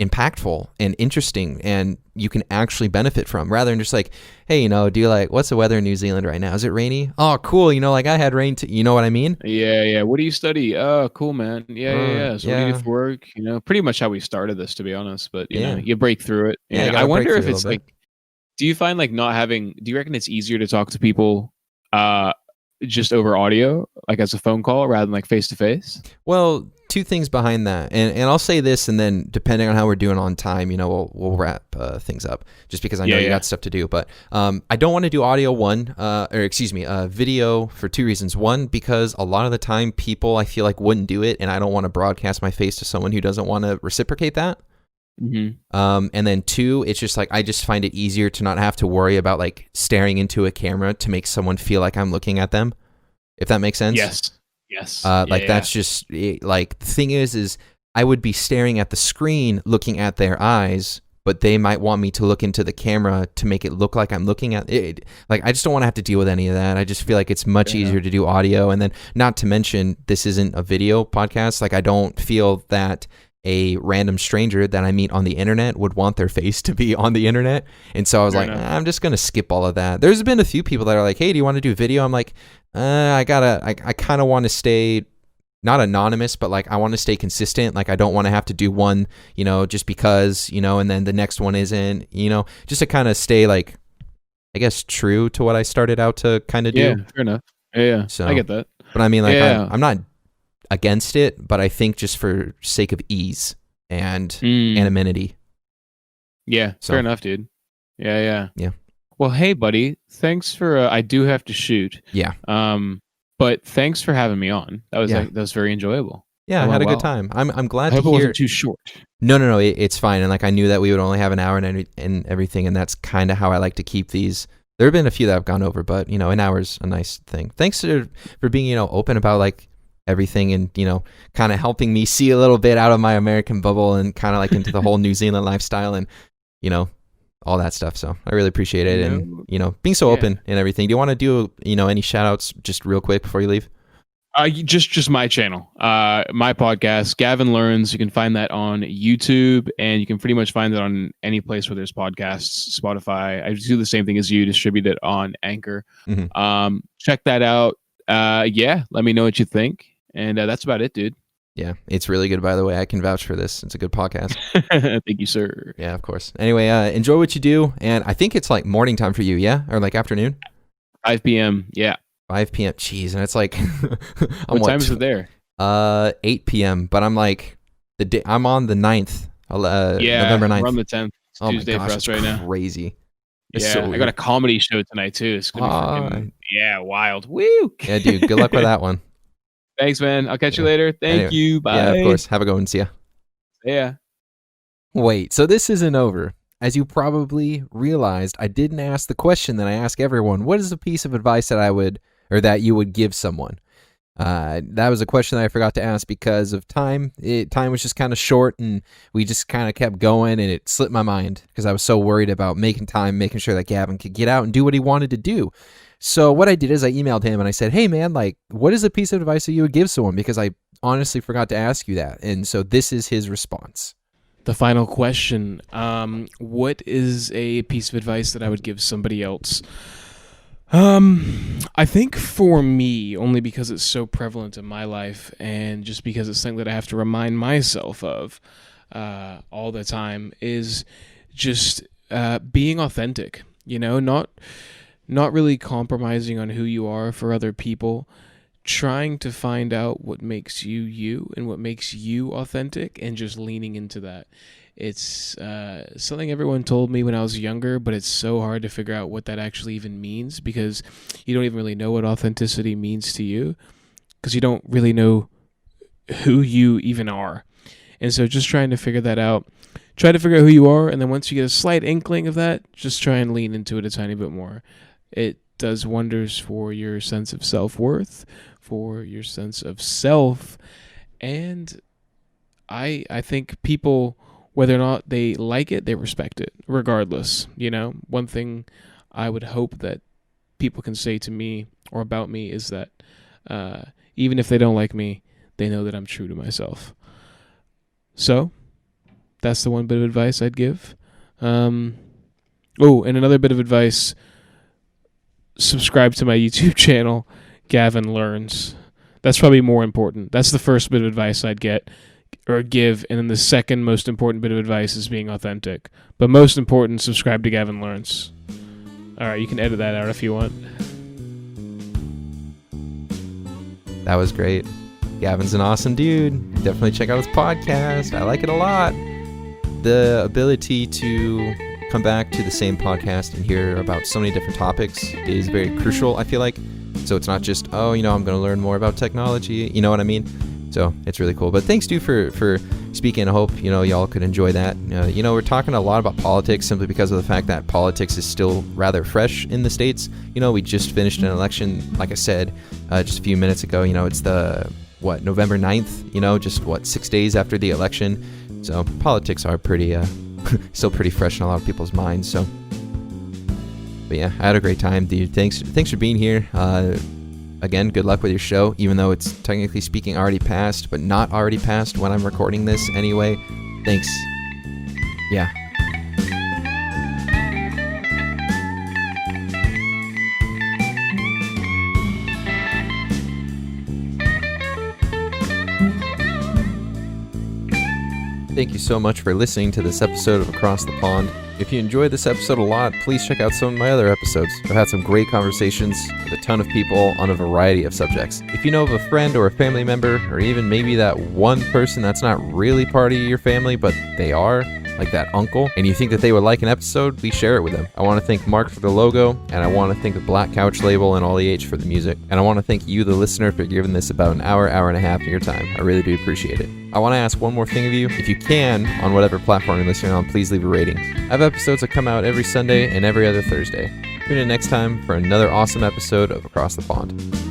Speaker 1: impactful and interesting and you can actually benefit from rather than just like, hey, do you like, what's the weather in New Zealand right now? Is it rainy? Oh, cool. Like I had rain too. You know what I mean?
Speaker 2: Yeah. What do you study? Oh, cool, man. Yeah. So what do you do for work? Pretty much how we started this, to be honest, but you know, you break through it. Yeah. I wonder if it's like, do you find like do you reckon it's easier to talk to people, just over audio, like as a phone call rather than like face to face?
Speaker 1: Well, two things behind that, and I'll say this, and then depending on how we're doing on time, we'll wrap things up, just because I know you got stuff to do. But I don't want to do audio video for two reasons. One, because a lot of the time people I feel like wouldn't do it, and I don't want to broadcast my face to someone who doesn't want to reciprocate that. And then two, it's just like I just find it easier to not have to worry about like staring into a camera to make someone feel like I'm looking at them, if that makes sense.
Speaker 2: Yes.
Speaker 1: That's just like the thing is I would be staring at the screen looking at their eyes, but they might want me to look into the camera to make it look like I'm looking at it. Like I just don't want to have to deal with any of that. I just feel like it's much easier to do audio. And then not to mention, this isn't a video podcast. Like I don't feel that a random stranger that I meet on the internet would want their face to be on the internet. And so I was I'm just going to skip all of that. There's been a few people that are like, hey, do you want to do video? I'm like, I kind of want to stay not anonymous, but like I want to stay consistent. Like I don't want to have to do one, just because, and then the next one isn't, just to kind of stay like, I guess, true to what I started out to kind of do.
Speaker 2: Yeah, fair enough. Yeah. So,
Speaker 1: I
Speaker 2: get that.
Speaker 1: But I mean, like, I'm not against it, but I think just for sake of ease and anonymity.
Speaker 2: Yeah, fair enough, dude. Yeah. Well, hey, buddy, thanks for. I do have to shoot.
Speaker 1: Yeah.
Speaker 2: But thanks for having me on. That was very enjoyable.
Speaker 1: Yeah, I had a good time. I'm glad to hear.
Speaker 2: I hope it wasn't too short.
Speaker 1: No, it's fine. And like I knew that we would only have an hour and everything, and that's kind of how I like to keep these. There have been a few that I've gone over, but an hour's a nice thing. Thanks for being open about like everything and kind of helping me see a little bit out of my American bubble and kind of like into the whole New Zealand lifestyle and all that stuff. So I really appreciate it. And being so open and everything. Do you want to do any shout outs just real quick before you leave?
Speaker 2: Just my channel, my podcast, Gavin Learns. You can find that on YouTube, and you can pretty much find it on any place where there's podcasts. Spotify. I just do the same thing as you, distribute it on Anchor. Check that out. Let me know what you think. And that's about it, dude.
Speaker 1: Yeah, it's really good, by the way. I can vouch for this. It's a good podcast.
Speaker 2: Thank you, sir.
Speaker 1: Yeah, of course. Anyway, enjoy what you do. And I think it's like morning time for you, yeah? Or like afternoon?
Speaker 2: 5 p.m., yeah.
Speaker 1: 5 p.m. Jeez, and it's like...
Speaker 2: what time is it there?
Speaker 1: 8 p.m., but I'm like... I'm on the 9th, November 9th.
Speaker 2: We're on the 10th. It's Tuesday for us right now.
Speaker 1: Crazy.
Speaker 2: It's so I got a comedy show tonight, too. It's going to be freaking, wild. Woo!
Speaker 1: Yeah, dude, good luck with that one.
Speaker 2: Thanks, man. I'll catch you later. Thank you. Bye.
Speaker 1: Yeah, of course. Have a good one. See ya.
Speaker 2: Yeah.
Speaker 1: Wait, so this isn't over. As you probably realized, I didn't ask the question that I ask everyone. What is a piece of advice that you would give someone? That was a question that I forgot to ask because of time. Time was just kind of short, and we just kind of kept going, and it slipped my mind because I was so worried about making time, making sure that Gavin could get out and do what he wanted to do. So what I did is I emailed him and I said, hey man, like, what is a piece of advice that you would give someone? Because I honestly forgot to ask you that. And so this is his response.
Speaker 2: The final question. What is a piece of advice that I would give somebody else? I think for me, only because it's so prevalent in my life and just because it's something that I have to remind myself of all the time, is just being authentic, not really compromising on who you are for other people, trying to find out what makes you you and what makes you authentic and just leaning into that. It's something everyone told me when I was younger, but it's so hard to figure out what that actually even means because you don't even really know what authenticity means to you because you don't really know who you even are. And so just trying to figure that out, try to figure out who you are, and then once you get a slight inkling of that, just try and lean into it a tiny bit more. It does wonders for your sense of self-worth, for your sense of self, and I think people, whether or not they like it, they respect it, regardless. One thing I would hope that people can say to me or about me is that even if they don't like me, they know that I'm true to myself. So that's the one bit of advice I'd give. And another bit of advice: subscribe to my YouTube channel, Gavin Learns. That's probably more important. That's the first bit of advice I'd give, and then the second most important bit of advice is being authentic. But most important, subscribe to Gavin Learns. All right, you can edit that out if you want.
Speaker 1: That was great. Gavin's an awesome dude. Definitely check out his podcast. I like it a lot. The ability to come back to the same podcast and hear about so many different topics is very crucial, I feel like. So it's not just, I'm going to learn more about technology. You know what I mean? So it's really cool. But thanks, dude, for speaking. I hope, y'all could enjoy that. We're talking a lot about politics simply because of the fact that politics is still rather fresh in the States. We just finished an election, like I said, just a few minutes ago. It's the, November 9th, just 6 days after the election. So politics are pretty, still pretty fresh in a lot of people's minds. So, but yeah, I had a great time, dude. Thanks for being here. Again, good luck with your show, even though it's technically speaking already passed, but not already passed when I'm recording this anyway. Thanks. Yeah. Thank you so much for listening to this episode of Across the Pond. If you enjoyed this episode a lot, please check out some of my other episodes. I've had some great conversations with a ton of people on a variety of subjects. If you know of a friend or a family member, or even maybe that one person that's not really part of your family, but they are, like that uncle, and you think that they would like an episode, please share it with them. I want to thank Mark for the logo, and I want to thank the Black Couch label and Ollie H for the music. And I want to thank you, the listener, for giving this about an hour and a half of your time. I really do appreciate it. I want to ask one more thing of you. If you can, on whatever platform you're listening on, please leave a rating. I have episodes that come out every Sunday and every other Thursday. Tune in next time for another awesome episode of Across the Pond.